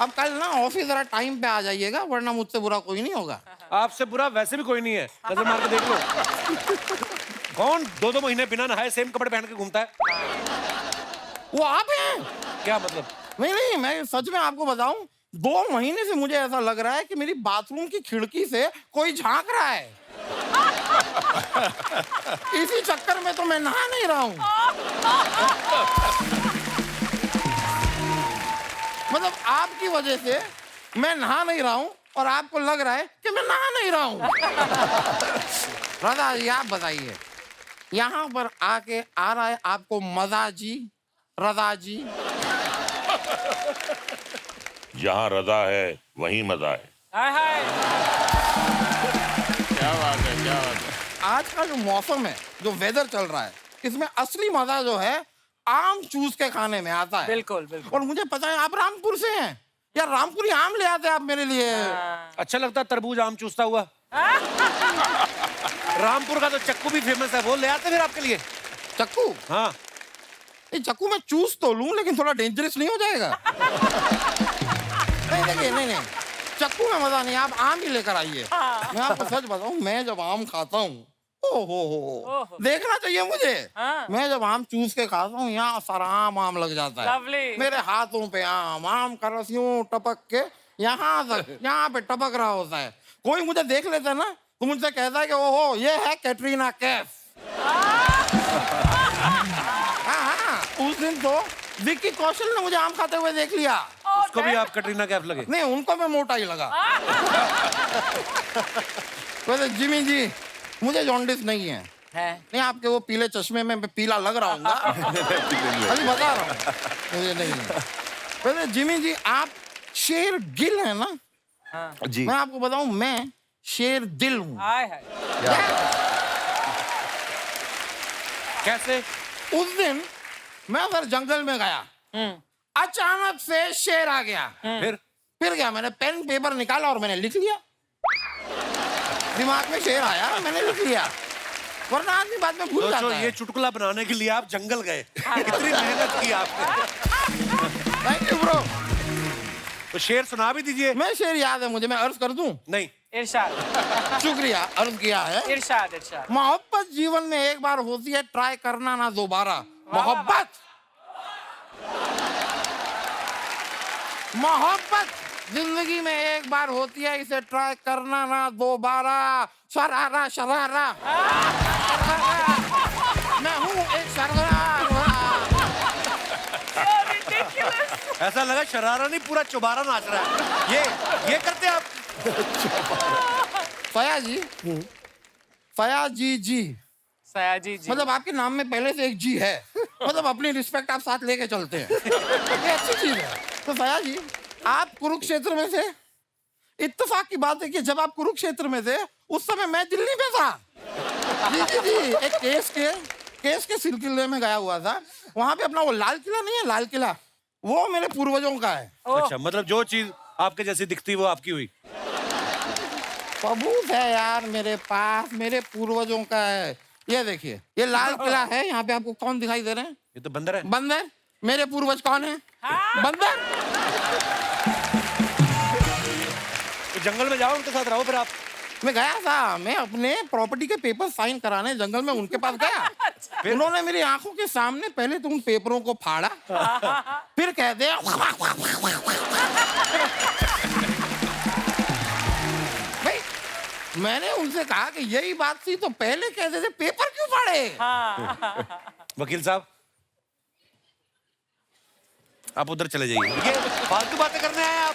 अब कल ना ऑफिस जरा टाइम पे आ जाइएगा, वरना मुझसे बुरा कोई नहीं होगा। आपसे बुरा वैसे भी कोई नहीं है, नजर मार के देख लो। कौन 2-2 महीने बिना नहाए सेम कपड़े पहन के घूमता है? वो आप हैं? क्या मतलब? नहीं, मैं सच में आपको बताऊं, 2 महीने से मुझे ऐसा लग रहा है कि मेरी बाथरूम की खिड़की से कोई झांक रहा है। इसी चक्कर में तो मैं नहा नहीं रहा हूं। मतलब आपकी वजह से मैं नहा नहीं रहा हूं और आपको लग रहा है कि मैं नहा नहीं रहा हूं। रजा जी आप बताइए, यहाँ पर आके आ रहा है आपको मजा जी? रजा जी, जहाँ रजा है वहीं मजा है। क्या बात है, क्या बात है। आज का जो मौसम है, जो वेदर चल रहा है, इसमें असली मजा जो है आम चूस के खाने में आता है। बिल्कुल बिल्कुल। और मुझे पता है आप रामपुर से हैं, यार रामपुरी आम ले आते आप मेरे लिए। अच्छा लगता है तरबूज आम चूसता हुआ? रामपुर का तो चक्कू भी फेमस है, वो ले आते फिर आपके लिए। चक्कू? हाँ। ये चक्कू मैं चूस तो लूं, लेकिन थोड़ा डेंजरस नहीं हो जाएगा? नहीं देखिए, नहीं चक्कू में मजा नहीं, आप आम ही लेकर आइए। मैं आपको सच बताऊं, मैं जब आम खाता हूँ, ओहो देखना चाहिए मुझे। मैं जब आम चूस के खाता हूँ, यहाँ सारा आम लग जाता है। Lovely. मेरे हाथों पे आम का रस यूं टपक के यहाँ तक, यहाँ पे टपक रहा होता है। कोई मुझे देख लेता है ना, तो मुझसे कहता है कि ओहो ये है कैटरीना कैफ। हाँ, उस दिन तो विक्की कौशल ने मुझे आम खाते हुए देख लिया। उसको भी आप कटरीना कैफ लगे? नहीं, उनको मैं मोटा ही लगा। वैसे जिमी जी, मुझे जॉन्डिस नहीं है। नहीं, आपके वो पीले चश्मे में पीला लग रहा हूँ। अभी बता रहा हूँ, मुझे नहीं है। वैसे जिमी जी, आप शेर गिल है ना? जी। मैं आपको बताऊं, मैं शेर दिल हूँ। कैसे? उस दिन मैं अगर जंगल में गया, अचानक से शेर आ गया। फिर क्या, मैंने पेन पेपर निकाला और मैंने लिख लिया। दिमाग में शेर आया, मैंने लिख लिया, वरना आदमी बाद में भूल जाता है। ये चुटकुला बनाने के लिए आप जंगल गए, कितनी मेहनत की आपने। Thank you bro. तो शेर सुना भी दीजिए। मैं शेर याद है मुझे, मैं अर्ज कर दूं? नहीं। इरशाद। शुक्रिया, अर्ज किया है। इरशाद। मोहब्बत जीवन में एक बार होती है, ट्राई करना ना दोबारा। मोहब्बत जिंदगी में एक बार होती है, इसे ट्राई करना ना दोबारा। शरारा शरारा, मैं हूँ एक शरारा। ऐसा लगा शरारा नहीं, पूरा चुबारा नाच रहा है। ये करते आप? फयाजी, फयाजी जी, सयाजी जी, मतलब आपके नाम में पहले से एक जी है। मतलब अपनी रिस्पेक्ट आप साथ लेके चलते हैं, ये अच्छी चीज है। तो फयाजी, आप कुरुक्षेत्र में थे। इत्तेफाक की बात है कि जब आप कुरुक्षेत्र में थे, उस समय मैं दिल्ली में था। जी, एक केस के सिलसिले में गया हुआ था। वहां पे अपना वो लाल किला नहीं है, लाल किला, वो मेरे पूर्वजों का है। अच्छा, मतलब जो चीज आपके जैसी दिखती वो आपकी हुई। सबूत है यार मेरे पास, मेरे पूर्वजों का है। ये देखिए, ये लाल किला है। यहाँ पे आपको कौन दिखाई दे रहे हैं? ये तो बंदर है। बंदर? मेरे पूर्वज कौन है? बंदर। तो जंगल में जाओ, उनके साथ रहो फिर आप। मैं गया था, मैं अपने प्रॉपर्टी के पेपर साइन कराने जंगल में उनके पास गया। उन्होंने मेरी आंखों के सामने पहले तो उन पेपरों को फाड़ा, फिर कहते हैं भाई, मैंने उनसे कहा कि यही बात थी तो पहले कहते थे, पेपर क्यों फाड़े? वकील साहब, आप उधर चले जाइए, ये फालतू बातें करने आए आप।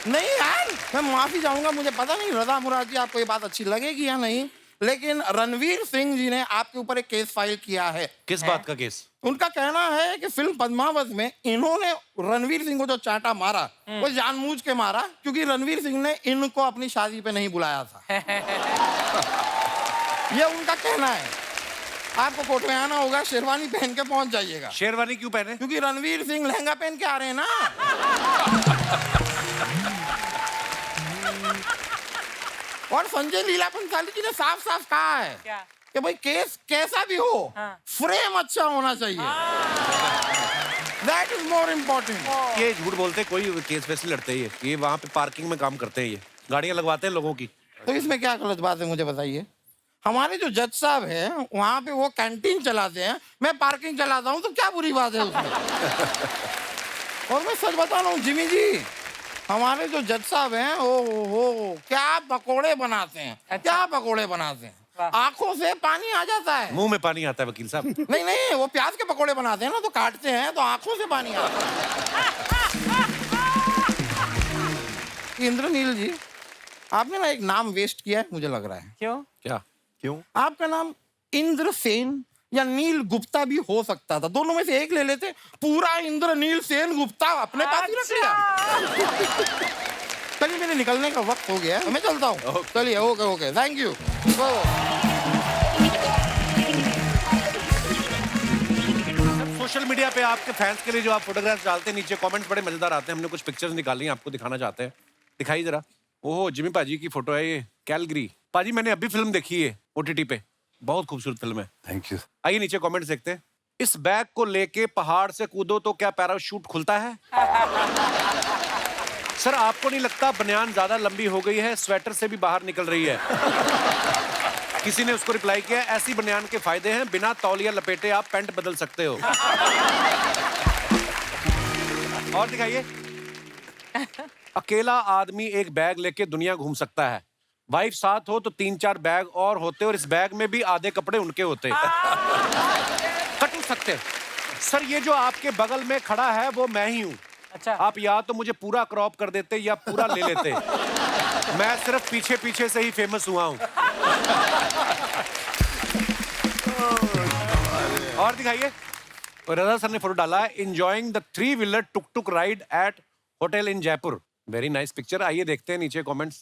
नहीं यार, मैं माफी चाहूंगा, मुझे पता नहीं रजा मुराद जी आपको ये बात अच्छी लगेगी या नहीं, लेकिन रणवीर सिंह जी ने आपके ऊपर एक केस फाइल किया है। किस बात का केस? उनका कहना है कि फिल्म पद्मावत में इन्होंने रणवीर सिंह को जो चांटा मारा वो जानबूझ के मारा क्योंकि रणवीर सिंह ने इनको अपनी शादी पे नहीं बुलाया था। ये उनका कहना है। आपको कोर्ट में आना होगा, शेरवानी पहन के पहुंच जाइएगा। शेरवानी क्यों पहने? क्योंकि रणवीर सिंह लहंगा पहन के आ रहे हैं ना। और संजय लीला भंसाली जी ने साफ साफ कहा है कि भाई केस कैसा भी हो, फ्रेम अच्छा होना चाहिए। That is more important. ये झूठ बोलते हैं, कोई केस वैसे लड़ते हैं ये वहाँ पे पार्किंग में काम करते हैं, ये गाड़ियाँ लगवाते हैं लोगों की। तो इसमें क्या गलत बात है मुझे बताइए? हमारे जो जज साहब हैं वहाँ पे वो कैंटीन चलाते हैं, मैं पार्किंग चलाता हूँ, तो क्या बुरी बात है उसमें? और मैं सच बता रहा हूँ जिमी जी, हमारे जो जज साहब हैं वो क्या पकोड़े बनाते हैं। अच्छा। क्या पकोड़े बनाते हैं, आंखों से पानी आ जाता है। मुंह में पानी आता है वकील साहब। नहीं नहीं, वो प्याज के पकोड़े बनाते हैं ना, तो काटते हैं तो आंखों से पानी आता है। इंद्रनील जी, आपने ना एक नाम वेस्ट किया है मुझे लग रहा है। क्यों? क्या? क्यों? आपका नाम इंद्रसेन या नील गुप्ता भी हो सकता था, दोनों में से एक ले लेते। पूरा इंद्रनील सेन गुप्ता अपने पास ही रख लिया। चलिए मेरे निकलने का वक्त हो गया है, मैं चलता हूँ। चलिए, okay okay, thank you. Social media पे आपके फैंस के लिए जो आप फोटोग्राफ्स डालते हैं, नीचे कमेंट्स बड़े मजेदार आते हैं। हमने कुछ पिक्चर्स निकाली हैं, आपको दिखाना चाहते हैं। दिखाइए जरा। ओहो, जिमी पाजी की फोटो है ये, कैलगरी। पाजी मैंने अभी फिल्म देखी है OTT पे, बहुत खूबसूरत फिल्म है। Thank you. आइए नीचे कमेंट्स देखते हैं। इस बैग को लेके पहाड़ से कूदो तो क्या पैराशूट खुलता है? सर आपको नहीं लगता बनियान ज्यादा लंबी हो गई है, स्वेटर से भी बाहर निकल रही है? किसी ने उसको रिप्लाई किया, ऐसी बनियान के फायदे हैं, बिना तौलिया लपेटे आप पैंट बदल सकते हो। और दिखाइए। अकेला आदमी एक बैग लेके दुनिया घूम सकता है, वाइफ साथ हो तो 3-4 बैग और होते, और इस बैग में भी आधे कपड़े उनके होते। कट सकते। सर ये जो आपके बगल में खड़ा है वो मैं ही हूँ। अच्छा। आप या तो मुझे पूरा क्रॉप कर देते या पूरा ले लेते। मैं सिर्फ पीछे पीछे से ही फेमस हुआ हूँ। और दिखाइए। रजा सर ने फोटो डाला है, enjoying the 3-wheeler tuk-tuk ride at hotel in Jaipur. Very nice picture. आइए देखते हैं नीचे कमेंट्स।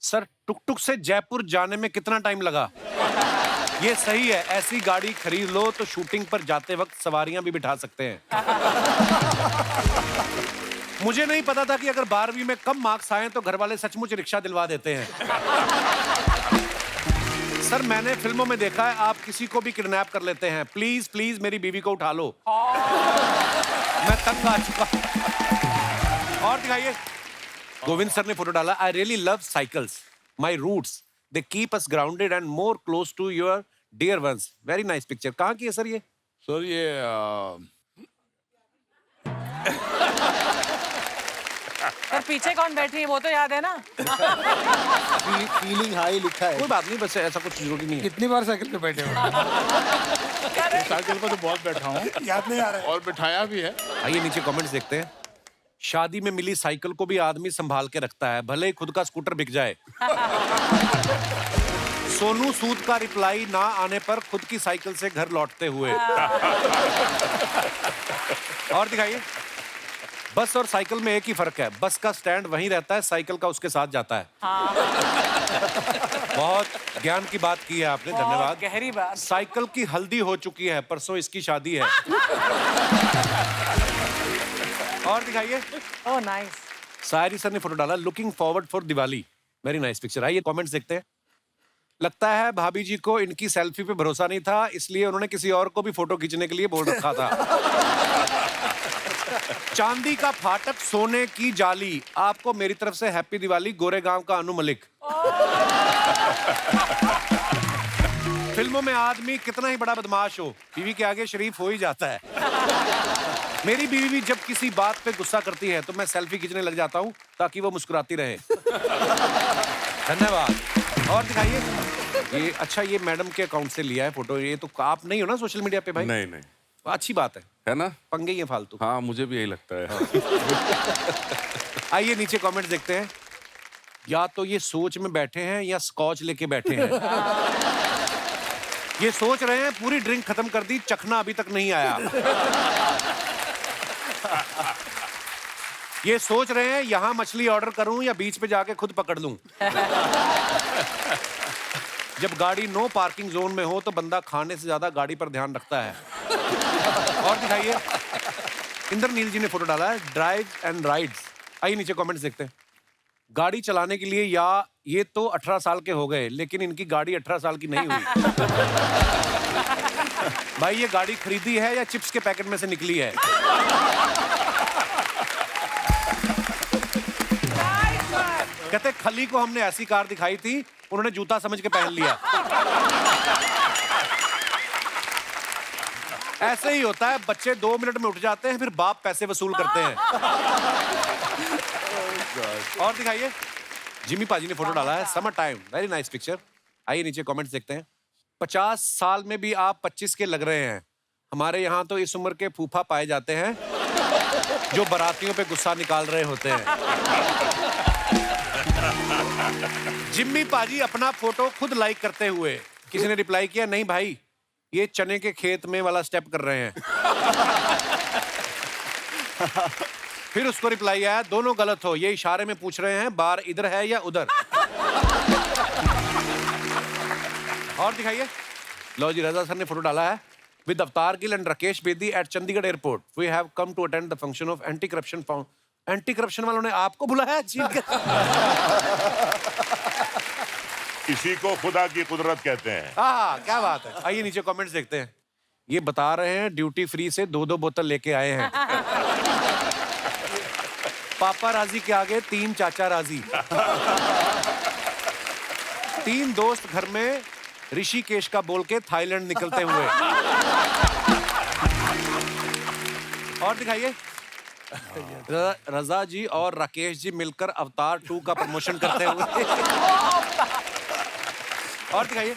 सर टुक-टुक से जयपुर जाने में कितना टाइम लगा? ये सही है, ऐसी गाड़ी खरीद लो तो शूटिंग पर जाते वक्त सवारियां भी बिठा सकते हैं। मुझे नहीं पता था कि अगर 12वीं में कम मार्क्स आए तो घर वाले सचमुच रिक्शा दिलवा देते हैं। सर मैंने फिल्मों में देखा है आप किसी को भी किडनैप कर लेते हैं, प्लीज प्लीज मेरी बीवी को उठा लो। मैं तंग आ चुका। और दिखाइए। गोविंद सर ने फोटो डाला, I really love cycles, my roots, they keep us grounded and more close to your dear ones. Very nice picture. कहाँ की है सर ये? सर ये सर पीछे कौन बैठी है वो तो याद है ना? फीलिंग हाई लिखा है। कोई बात नहीं, बस ऐसा कुछ जरूरी नहीं है। कितनी बार साइकिल पे बैठे हो? साइकिल पर तो बहुत बैठा हूँ, याद नहीं आ रहा है। और बिठाया भी है। आइए नीचे कमेंट्स देखते हैं। शादी में मिली साइकिल को भी आदमी संभाल के रखता है, भले ही खुद का स्कूटर बिक जाए। सोनू सूद का रिप्लाई ना आने पर खुद की साइकिल से घर लौटते हुए। और दिखाइए। बस और साइकिल में एक ही फर्क है, बस का स्टैंड वहीं रहता है, साइकिल का उसके साथ जाता है। बहुत ज्ञान की बात की है आपने, धन्यवाद। गहरी बात। साइकिल की हल्दी हो चुकी है, परसों इसकी शादी है। और दिखाइए। Oh nice. सायरी सर ने फोटो डाला, looking forward for Diwali. Very nice picture. आइए कमेंट्स देखते हैं। लगता है भाभी जी को इनकी सेल्फी पे भरोसा नहीं था, इसलिए उन्होंने किसी और को भी फोटो खींचने के लिए बोल रखा था। चांदी का फाटक सोने की जाली, आपको मेरी तरफ से हैप्पी दिवाली, गोरेगांव का अनु मलिक। फिल्मों में आदमी कितना ही बड़ा बदमाश हो, बीवी के आगे शरीफ हो ही जाता है। मेरी बीवी भी जब किसी बात पे गुस्सा करती है तो मैं सेल्फी खींचने लग जाता हूँ ताकि वो मुस्कुराती रहे। धन्यवाद। और दिखाइए। ये अच्छा, ये मैडम के अकाउंट से लिया है फोटो। ये तो आप नहीं हो ना सोशल मीडिया पे भाई? नहीं नहीं, अच्छी बात है ना? पंगे ही है फालतू। हाँ मुझे भी यही लगता है। आइए नीचे कमेंट्स देखते हैं। या तो ये सोच में बैठे हैं या स्कॉच लेके बैठे हैं। ये सोच रहे हैं पूरी ड्रिंक खत्म कर दी, चखना अभी तक नहीं आया। ये सोच रहे हैं यहां मछली ऑर्डर करूं या बीच पे जाके खुद पकड़ लूं। जब गाड़ी नो पार्किंग जोन में हो तो बंदा खाने से ज्यादा गाड़ी पर ध्यान रखता है। और दिखाइए, इंद्रनील जी ने फोटो डाला है, ड्राइव एंड राइड्स। आइए नीचे कमेंट्स देखते हैं। गाड़ी चलाने के लिए या ये तो 18 साल के हो गए, लेकिन इनकी गाड़ी 18 साल की नहीं हुई। भाई ये गाड़ी खरीदी है या चिप्स के पैकेट में से निकली है? कहते खली को हमने ऐसी कार दिखाई थी, उन्होंने जूता समझ के पहन लिया। ऐसे ही होता है, बच्चे 2 मिनट में उठ जाते हैं, फिर बाप पैसे वसूल करते हैं। और दिखाइए, जिमी पाजी ने फोटो डाला है, summer time, very nice picture. आइए नीचे कमेंट्स देखते हैं। 50 साल में भी आप 25 के लग रहे हैं। हमारे यहाँ तो इस उम्र के फूफा पाए जाते हैं जो बारातियों पे गुस्सा निकाल रहे होते हैं। जिम्मी पाजी अपना फोटो खुद लाइक करते हुए, किसी ने रिप्लाई किया, नहीं भाई ये चने के खेत में वाला स्टेप कर रहे हैं। फिर उसको रिप्लाई आया, दोनों गलत हो, ये इशारे में पूछ रहे हैं बार इधर है या उधर। और दिखाइए, लो जी, रजा सर ने फोटो डाला है, with Avtar Gill and Rakesh Bedi at Chandigarh airport we have come to attend the function of anti corruption found. Anti corruption वालों ने आपको बुलाया? इसी को खुदा की कुदरत कहते हैं। हाँ, क्या बात है। आइए नीचे कमेंट्स देखते हैं। ये बता रहे हैं ड्यूटी फ्री से 2-2 बोतल लेके आए हैं। पापा राजी के आगे 3 चाचा राजी। 3 दोस्त घर में ऋषिकेश का बोल के थाईलैंड निकलते हुए। और दिखाइए, रजा जी और राकेश जी मिलकर अवतार 2 का प्रमोशन करते हुए। और दिखाइए,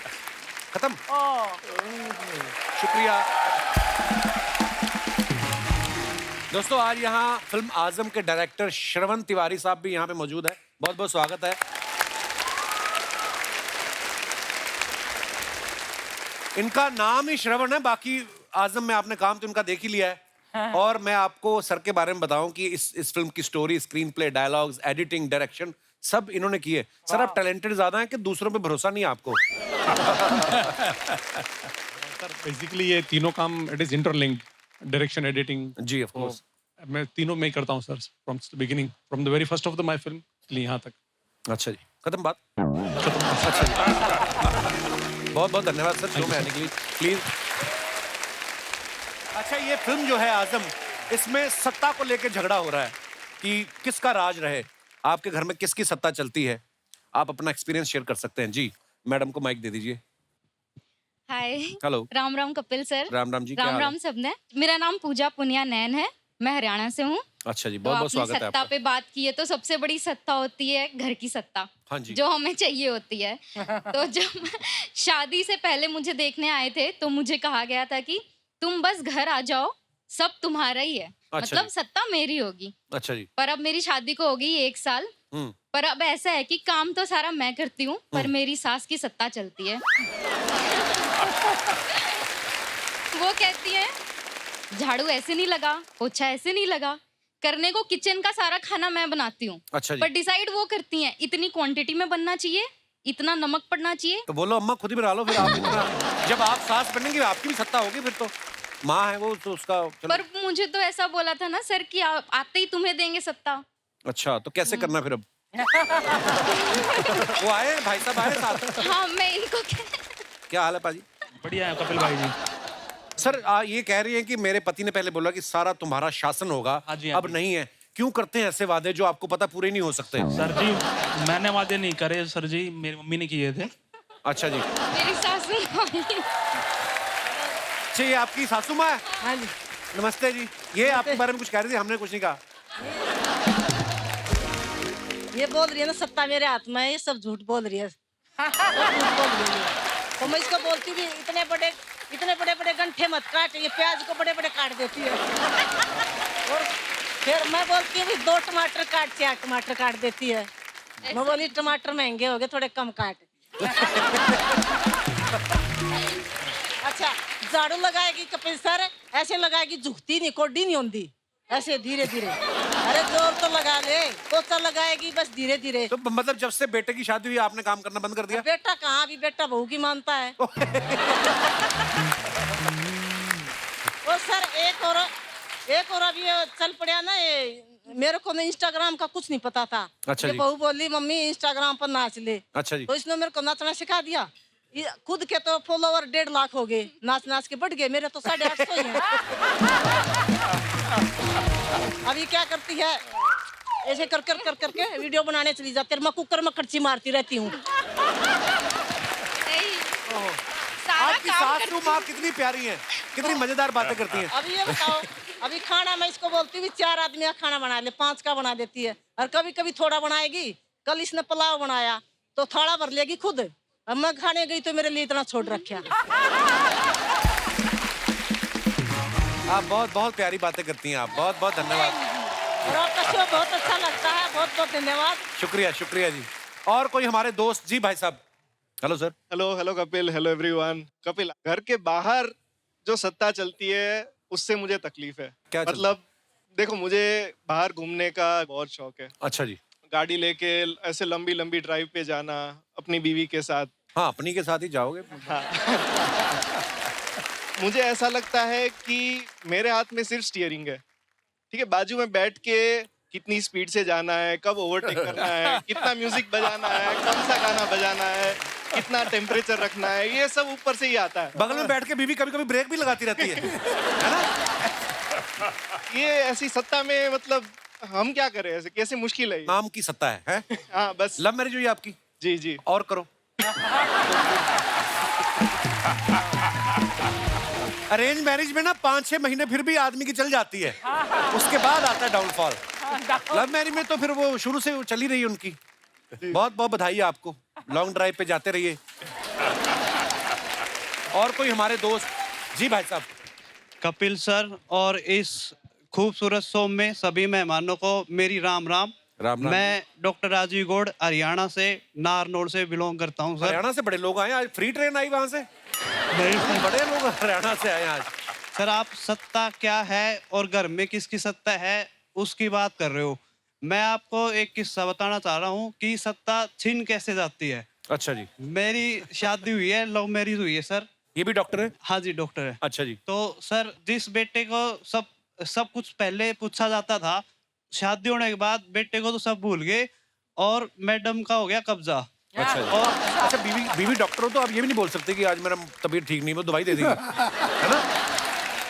खत्म। शुक्रिया दोस्तों। आज यहाँ फिल्म आजम के डायरेक्टर श्रवण तिवारी साहब भी यहाँ पे मौजूद है, बहुत बहुत स्वागत है। इनका नाम ही श्रवण है, बाकी आजम में आपने काम तो इनका देख ही लिया है। और मैं आपको सर के बारे में बताऊं कि इस फिल्म की story, screen play, dialogues, editing, direction सब इन्होंने किए। सर आप टैलेंटेड ज्यादा हैं कि दूसरों पे भरोसा नहीं है आपको? सर बेसिकली ये तीनों काम it is interlinked, direction, editing. जी ऑफ कोर्स, मैं तीनों में ही करता हूँ sir, from beginning, from the very first of the my film यहाँ तक। अच्छा जी, खत्म बात। अच्छा जी, बहुत बहुत धन्यवाद सर शो में आने के लिए, प्लीज। अच्छा, ये फिल्म जो है आजम, इसमें सत्ता को लेकर झगड़ा हो रहा है कि किसका राज रहे, आपके घर में किसकी सत्ता चलती है। आप अपना एक्सपीरियंस शेयर कर सकते हैं। जी, मैडम को माइक दे दीजिए। हाय, हेलो। राम राम कपिल सर। राम राम जी, राम राम सबने। मेरा नाम पूजा पुनिया नैन है, मैं हरियाणा से हूँ। अच्छा जी, बहुत बहुत स्वागत है सत्ता पे बात की है तो सबसे बड़ी सत्ता होती है घर की सत्ता। हाँ जी। जो हमें चाहिए होती है। तो जब शादी से पहले मुझे देखने आए थे तो मुझे कहा गया था कि तुम बस घर आ जाओ, सब तुम्हारा ही है। अच्छा मतलब सत्ता मेरी होगी। अच्छा जी। पर अब मेरी शादी को हो गई 1 साल। पर अब ऐसा है कि काम तो सारा मैं करती हूँ, पर मेरी सास की सत्ता चलती है। वो कहती है झाड़ू ऐसे नहीं लगा, पोछा ऐसे नहीं लगा, करने को किचन का सारा खाना मैं बनाती हूँ। अच्छा जी। पर डिसाइड वो करती हैं, इतनी क्वांटिटी में बनना चाहिए, इतना नमक पड़ना चाहिए। तो बोलो अम्मा खुद ही बना लो फिर आप। जब आप सास बनेंगे आपकी भी सत्ता होगी, फिर तो माँ है वो तो उसका। पर मुझे तो ऐसा बोला था ना सर कि आते ही तुम्हें देंगे सत्ता। अच्छा, तो कैसे करना फिर अब? वो आए भाई साहब आए साथ। हाँ, मैं इनको क्या हाल है पाजी? बढ़िया है कपिल भाई जी। सर ये कह रही हैं कि मेरे पति ने पहले बोला कि सारा तुम्हारा शासन होगा, अब नहीं है। क्यों करते हैं ऐसे वादे जो आपको पता पूरे नहीं हो सकते? सर जी मैंने वादे नहीं करे सर जी, मेरी मम्मी ने किए थे। अच्छा जी। मेरी सासू अच्छा, ये आपकी सासू माँ है? हाँ जी। नमस्ते जी। ये आपके बारे में कुछ कह रही थी, हमने कुछ नहीं कहा। ये बोल रही है ना सत्ता मेरे हाथ में है, ये सब झूठ बोल रही है। तो मैं इसको बोलती थी इतने बड़े बड़े गंठे मत काट, ये प्याज को बड़े बड़े काट देती है। और फिर मैं बोलती हूँ 2 टमाटर काट, 4 टमाटर काट देती है। मैं बोली टमाटर महंगे हो गए, थोड़े कम काट। अच्छा, झाड़ू लगाएगी कपिल सर, ऐसे लगाएगी, झुकती नहीं, कोडी नहीं होती, ऐसे धीरे धीरे। अरे जोर तो लगा ले, पोछा लगाएगी बस धीरे धीरे। तो मतलब जब से बेटे की शादी हुई आपने काम करना बंद कर दिया? बेटा कहाँ, अभी बेटा बहू की मानता है। ओ सर एक और अभी चल पड़ा ना, ये मेरे को ना इंस्टाग्राम का कुछ नहीं पता था। अच्छा ये जी। बहू बोली मम्मी इंस्टाग्राम पर नाच ले। अच्छा जी। तो इसने मेरे को नाचना सिखा दिया। ये खुद के तो फॉलोवर 1.5 लाख हो गए, नाच नाच के बढ़ गए, मेरे तो 850 ही हैं। अभी क्या करती है, ऐसे कर करके वीडियो बनाने चली जाती है, मैं कुकर में खर्ची मारती रहती हूँ। आपकी सासू माँ कितनी प्यारी है, कितनी मजेदार बातें करती हैं। अभी ये बताओ, अभी खाना मैं इसको बोलती हूँ 4 आदमी का खाना बना ले, 5 का बना देती है, और कभी कभी थोड़ा बनाएगी। कल इसने पुलाव बनाया तो थोड़ा भर लेगी खुद, अब मैं खाने गई तो मेरे लिए इतना छोड़ रखा। आप बहुत बहुत प्यारी बातें करती हैं, आप बहुत बहुत धन्यवाद। और आपका शो बहुत अच्छा लगता है, बहुत बहुत धन्यवाद। शुक्रिया शुक्रिया जी। और कोई हमारे दोस्त? जी भाई साहब। Hello sir. Hello Kapil, hello everyone. Kapil, घर के बाहर जो सत्ता चलती है उससे मुझे तकलीफ है। क्या मतलब देखो, मुझे बाहर घूमने का बहुत शौक है। अच्छा जी। गाड़ी लेके ऐसे लंबी लंबी ड्राइव पे जाना अपनी बीवी के साथ। हाँ, अपनी के साथ ही जाओगे। हाँ। मुझे ऐसा लगता है कि मेरे हाथ में सिर्फ स्टीयरिंग है, ठीक है, बाजू में बैठ के कितनी स्पीड से जाना है, कब ओवरटेक करना है, कितना म्यूजिक बजाना है, कौन सा गाना बजाना है, कितना टेम्परेचर रखना है, ये सब ऊपर से ही आता है। बगल में बैठ के बीवी कभी कभी ब्रेक भी लगाती रहती है ना? ये ऐसी सत्ता में मतलब हम क्या करें, ऐसे कैसे मुश्किल है ये? नाम की सत्ता है? हाँ बस। लव मैरिज हुई आपकी? जी जी। और करो। अरेंज मैरिज में ना 5-6 महीने फिर भी आदमी की चल जाती है, उसके बाद आता है डाउनफॉल। लव मैरिज में तो फिर वो शुरू से चली रही है उनकी। बहुत बहुत बधाई है आपको, लॉन्ग ड्राइव पे जाते रहिए। और कोई हमारे दोस्त? जी भाई साहब। कपिल सर और इस खूबसूरत शो में सभी मेहमानों को मेरी राम राम। राम राम। मैं डॉक्टर राजीव गौड़ हरियाणा से नारनौल से बिलोंग करता हूं सर। हरियाणा से बड़े लोग आए आज, फ्री ट्रेन आई वहां से? नहीं, बड़े लोग हरियाणा से आए आज। सर आप सत्ता क्या है और घर में किसकी सत्ता है उसकी बात कर रहे हो। मैं आपको एक किस्सा बताना चाह रहा हूँ कि सत्ता छीन कैसे जाती है। अच्छा जी। मेरी शादी हुई है, लव मैरिज हुई है सर। ये भी डॉक्टर है? हाँ जी डॉक्टर है। अच्छा जी। तो सर जिस बेटे को सब कुछ पहले पूछा जाता था, शादी होने के बाद बेटे को तो सब भूल गए और मैडम का हो गया कब्जा। अच्छा और अच्छा, बीवी डॉक्टर हो तो आप ये भी नहीं बोल सकते कि आज मेरा तबीयत ठीक नहीं, वो दवाई दे देंगे, है ना?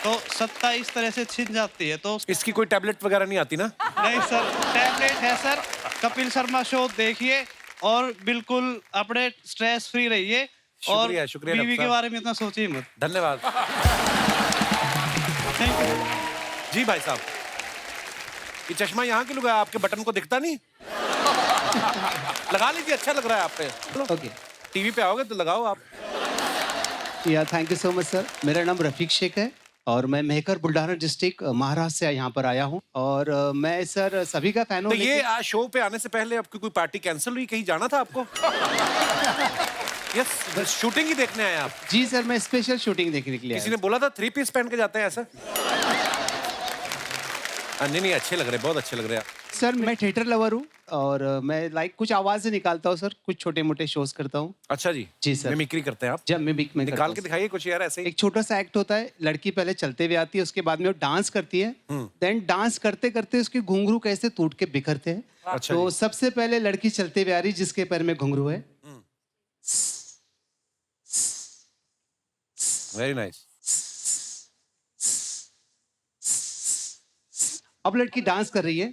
तो सत्ता इस तरह से छिन जाती है। तो इसकी कोई टैबलेट वगैरह नहीं आती ना? नहीं सर, टैबलेट है सर। कपिल शर्मा शो देखिए और बिल्कुल अपने स्ट्रेस फ्री रहिए और शुक्रिया बीवी के बारे में इतना सोचिए मत। धन्यवाद। जी भाई साहब, ये चश्मा यहाँ क्यों लगाया? आपके बटन को दिखता नहीं? लगा लीजिए, अच्छा लग रहा है आप पे। ओके, टीवी पे आओगे तो लगाओ आप। या thank you so much sir. मेरा नाम रफीक शेख है और मैं मेहकर बुल्ढाना डिस्ट्रिक्ट महाराष्ट्र से यहाँ पर आया हूँ और मैं सर सभी का फैन हूँ। तो ये आज शो पे आने से पहले आपकी कोई पार्टी कैंसिल हुई, कहीं जाना था आपको? यस, शूटिंग ही देखने आए आप? जी सर, मैं स्पेशल शूटिंग देखने के लिए किसी ने बोला था 3 पीस पहन के जाते हैं ऐसा? नहीं, अच्छे लग रहे, बहुत अच्छे लग रहे हैं सर। मैं थिएटर लवर हूँ और मैं कुछ आवाजें निकालता हूँ सर, कुछ छोटे मोटे शोज करता हूँ। अच्छा जी। जी सर। मिमिक्री करते हैं आप? जब मिमिक में निकाल के दिखाइए कुछ यार ऐसे ही। एक छोटा सा एक्ट होता है, लड़की पहले चलते हुए आती है, उसके बाद में वो डांस करती है, देन डांस करते करते उसके घुंघरू कैसे टूट के बिखरते हैं। अच्छा तो सबसे पहले लड़की चलते हुए आ रही जिसके पैर में घुंघरू है। Very nice. अब लड़की डांस कर रही है।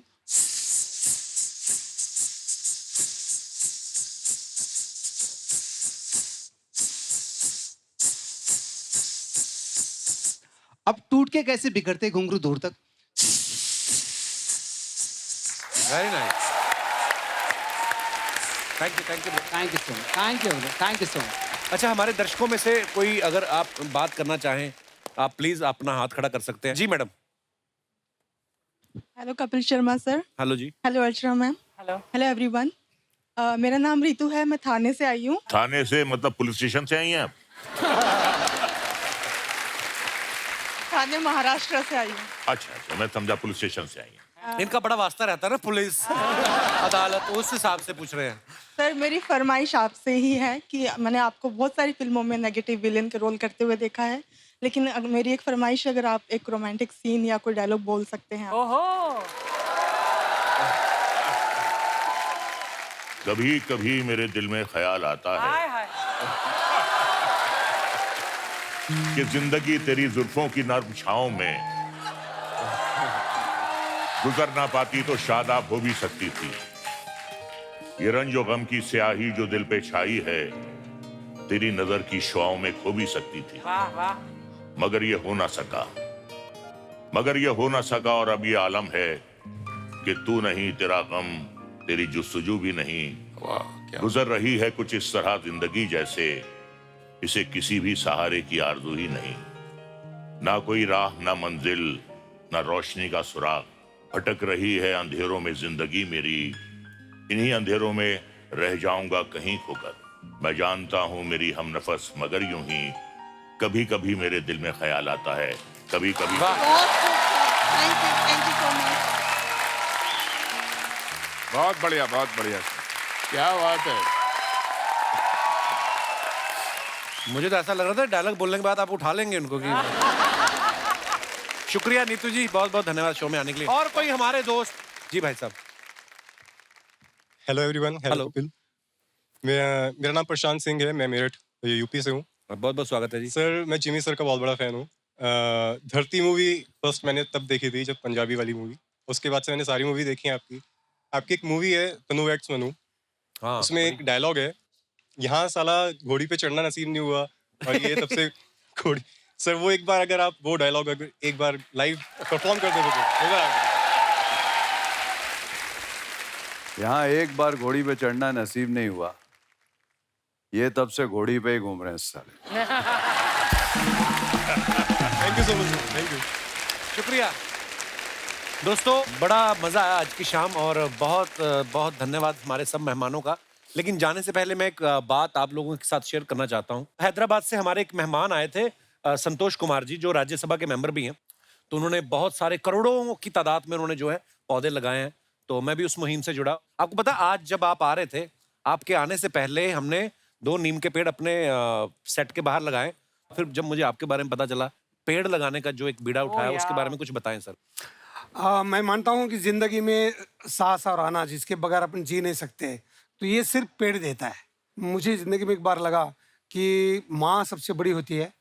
अब टूट के कैसे बिखरते घुंघरू दूर तक। Very nice. Thank you so much. अच्छा, हमारे दर्शकों में से कोई अगर आप बात करना चाहें, आप प्लीज अपना हाथ खड़ा कर सकते हैं। जी madam. Hello Kapil Sharma sir. Hello जी। Hello Archana ma'am. Hello. Hello everyone. मेरा नाम रितु है, मैं थाने से आई हूँ। थाने से मतलब पुलिस स्टेशन से आई हैं आप? थाने महाराष्ट्र से आई हूँ। अच्छा, मैं समझा पुलिस स्टेशन से आई हैं। इनका बड़ा वास्ता रहता है ना पुलिस अदालत, उस हिसाब से पूछ रहे हैं। सर मेरी फरमाइश आपसे ही है कि मैंने आपको बहुत सारी फिल्मों में नेगेटिव विलेन के रोल करते हुए देखा है, लेकिन मेरी एक फरमाइश, अगर आप एक रोमांटिक सीन या कोई डायलॉग बोल सकते हैं। ओहो। कभी कभी मेरे दिल में ख्याल आता है कि जिंदगी तेरी जुल्फों की नर्म छाओं में गुजर ना पाती तो शादाब हो भी सकती थी। ये रंजो गम की स्याही जो दिल पे छाई है तेरी नजर की शुआओं में खो भी सकती थी। वाह वाह। मगर ये हो ना सका और अब ये आलम है कि तू नहीं, तेरा गम, तेरी जुस्तजू भी नहीं। गुजर रही है कुछ इस तरह जिंदगी जैसे इसे किसी भी सहारे की आरज़ू ही नहीं। ना कोई राह, ना मंजिल, ना रोशनी का सुराग, भटक रही है अंधेरों में जिंदगी मेरी। इन्हीं अंधेरों में रह जाऊंगा कहीं खोकर। मैं जानता हूँ मेरी हमनफस, मगर यूं ही कभी कभी मेरे दिल में ख्याल आता है, कभी कभी। बहुत बढ़िया, बहुत बढ़िया। क्या बात है। मुझे तो ऐसा लग रहा था डायलॉग बोलने के बाद आप उठा लेंगे उनको कि शुक्रिया नीतू जी, बहुत बहुत धन्यवाद शो में आने के लिए। और कोई हमारे दोस्त जी भाई साहब। Hello everyone. हेलो कपिल। मेरा नाम प्रशांत सिंह है, मैं मेरठ यूपी से हूँ। बहुत बहुत स्वागत है जी। सर मैं जिमी सर का बहुत बड़ा फैन हूँ। धरती मूवी फर्स्ट मैंने तब देखी थी जब पंजाबी वाली मूवी, उसके बाद से मैंने सारी मूवी देखी है आपकी। आपकी एक मूवी है तनु एक्स मनु, उसमें एक डायलॉग है, यहाँ साला घोड़ी पे चढ़ना नसीब नहीं हुआ और ये तब से घोड़ी। सर वो एक बार अगर आप वो डायलॉग अगर एक बार लाइव परफॉर्म कर देते तो मजा आ गया। यहाँ एक बार घोड़ी पे चढ़ना नसीब नहीं हुआ, ये तब से घोड़ी पे ही घूम रहे हैं साले। Thank you so much, thank you. शुक्रिया दोस्तों, बड़ा मजा आया आज की शाम और बहुत बहुत धन्यवाद हमारे सब मेहमानों का। लेकिन जाने से पहले मैं एक बात आप लोगों के साथ शेयर करना चाहता हूँ। हैदराबाद से हमारे एक मेहमान आए थे, संतोष कुमार जी, जो राज्यसभा के मेंबर भी हैं। तो उन्होंने बहुत सारे, करोड़ों की तादाद में उन्होंने जो है पौधे लगाए हैं। तो मैं भी उस मुहिम से जुड़ा। आपको पता, आज जब आप आ रहे थे, आपके आने से पहले हमने 2 नीम के पेड़ अपने सेट के बाहर लगाए। फिर जब मुझे आपके बारे में पता चला, पेड़ लगाने का जो एक बीड़ा उठाया, उसके बारे में कुछ बताएं सर। मैं मानता हूँ कि जिंदगी में सांस और आना, जिसके बगैर अपन जी नहीं सकते, तो ये सिर्फ पेड़ देता है। मुझे जिंदगी में एक बार लगा कि माँ सबसे बड़ी होती है,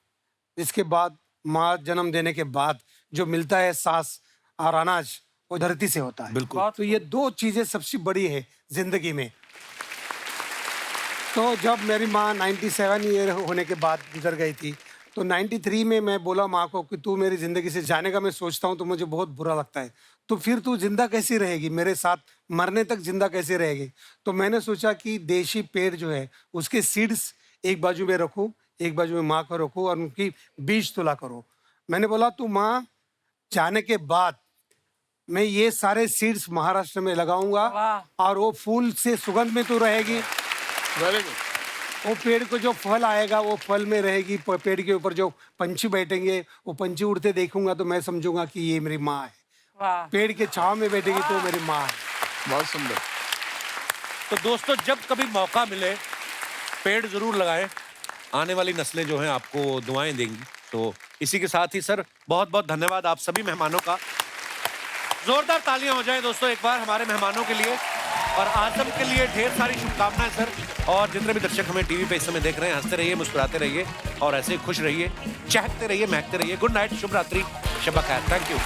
इसके बाद माँ जन्म देने के बाद जो मिलता है सांस और अनाज, वो धरती से होता है। बिल्कुल। तो ये 2 चीजें सबसे बड़ी है जिंदगी में। तो जब मेरी माँ 97 ईयर होने के बाद गुजर गई थी, तो 93 में मैं बोला माँ को कि तू मेरी ज़िंदगी से जाने का मैं सोचता हूँ तो मुझे बहुत बुरा लगता है, तो फिर तू जिंदा कैसी रहेगी, मेरे साथ मरने तक जिंदा कैसे रहेगी। तो मैंने सोचा कि देशी पेड़ जो है उसके सीड्स एक बाजू में रखूँ, एक बाजू में माँ को रखूँ और उनकी बीज तुला करो। मैंने बोला तू माँ जाने के बाद मैं ये सारे सीड्स महाराष्ट्र में लगाऊंगा और वो फूल से सुगंध में तू रहेगी। Very good. वो पेड़ को जो फल आएगा वो फल में रहेगी, पेड़ के ऊपर जो पंछी बैठेंगे वो पंछी उड़ते देखूंगा तो मैं समझूंगा कि ये मेरी माँ है। पेड़ के छांव में बैठेगी तो मेरी माँ है। बहुत सुंदर। तो दोस्तों, जब कभी मौका मिले पेड़ जरूर लगाएं, आने वाली नस्लें जो हैं आपको दुआएं देंगी। तो इसी के साथ ही सर बहुत बहुत धन्यवाद आप सभी मेहमानों का। जोरदार तालियां हो जाएं दोस्तों एक बार हमारे मेहमानों के लिए, और आजम के लिए ढेर सारी शुभकामनाएं सर। और जितने भी दर्शक हमें टीवी पे इस समय देख रहे हैं, हंसते रहिए, मुस्कुराते रहिए और ऐसे खुश रहिए, चहकते रहिए, महकते रहिए। गुड नाइट, शुभ रात्रि, शब खैर। Thank you.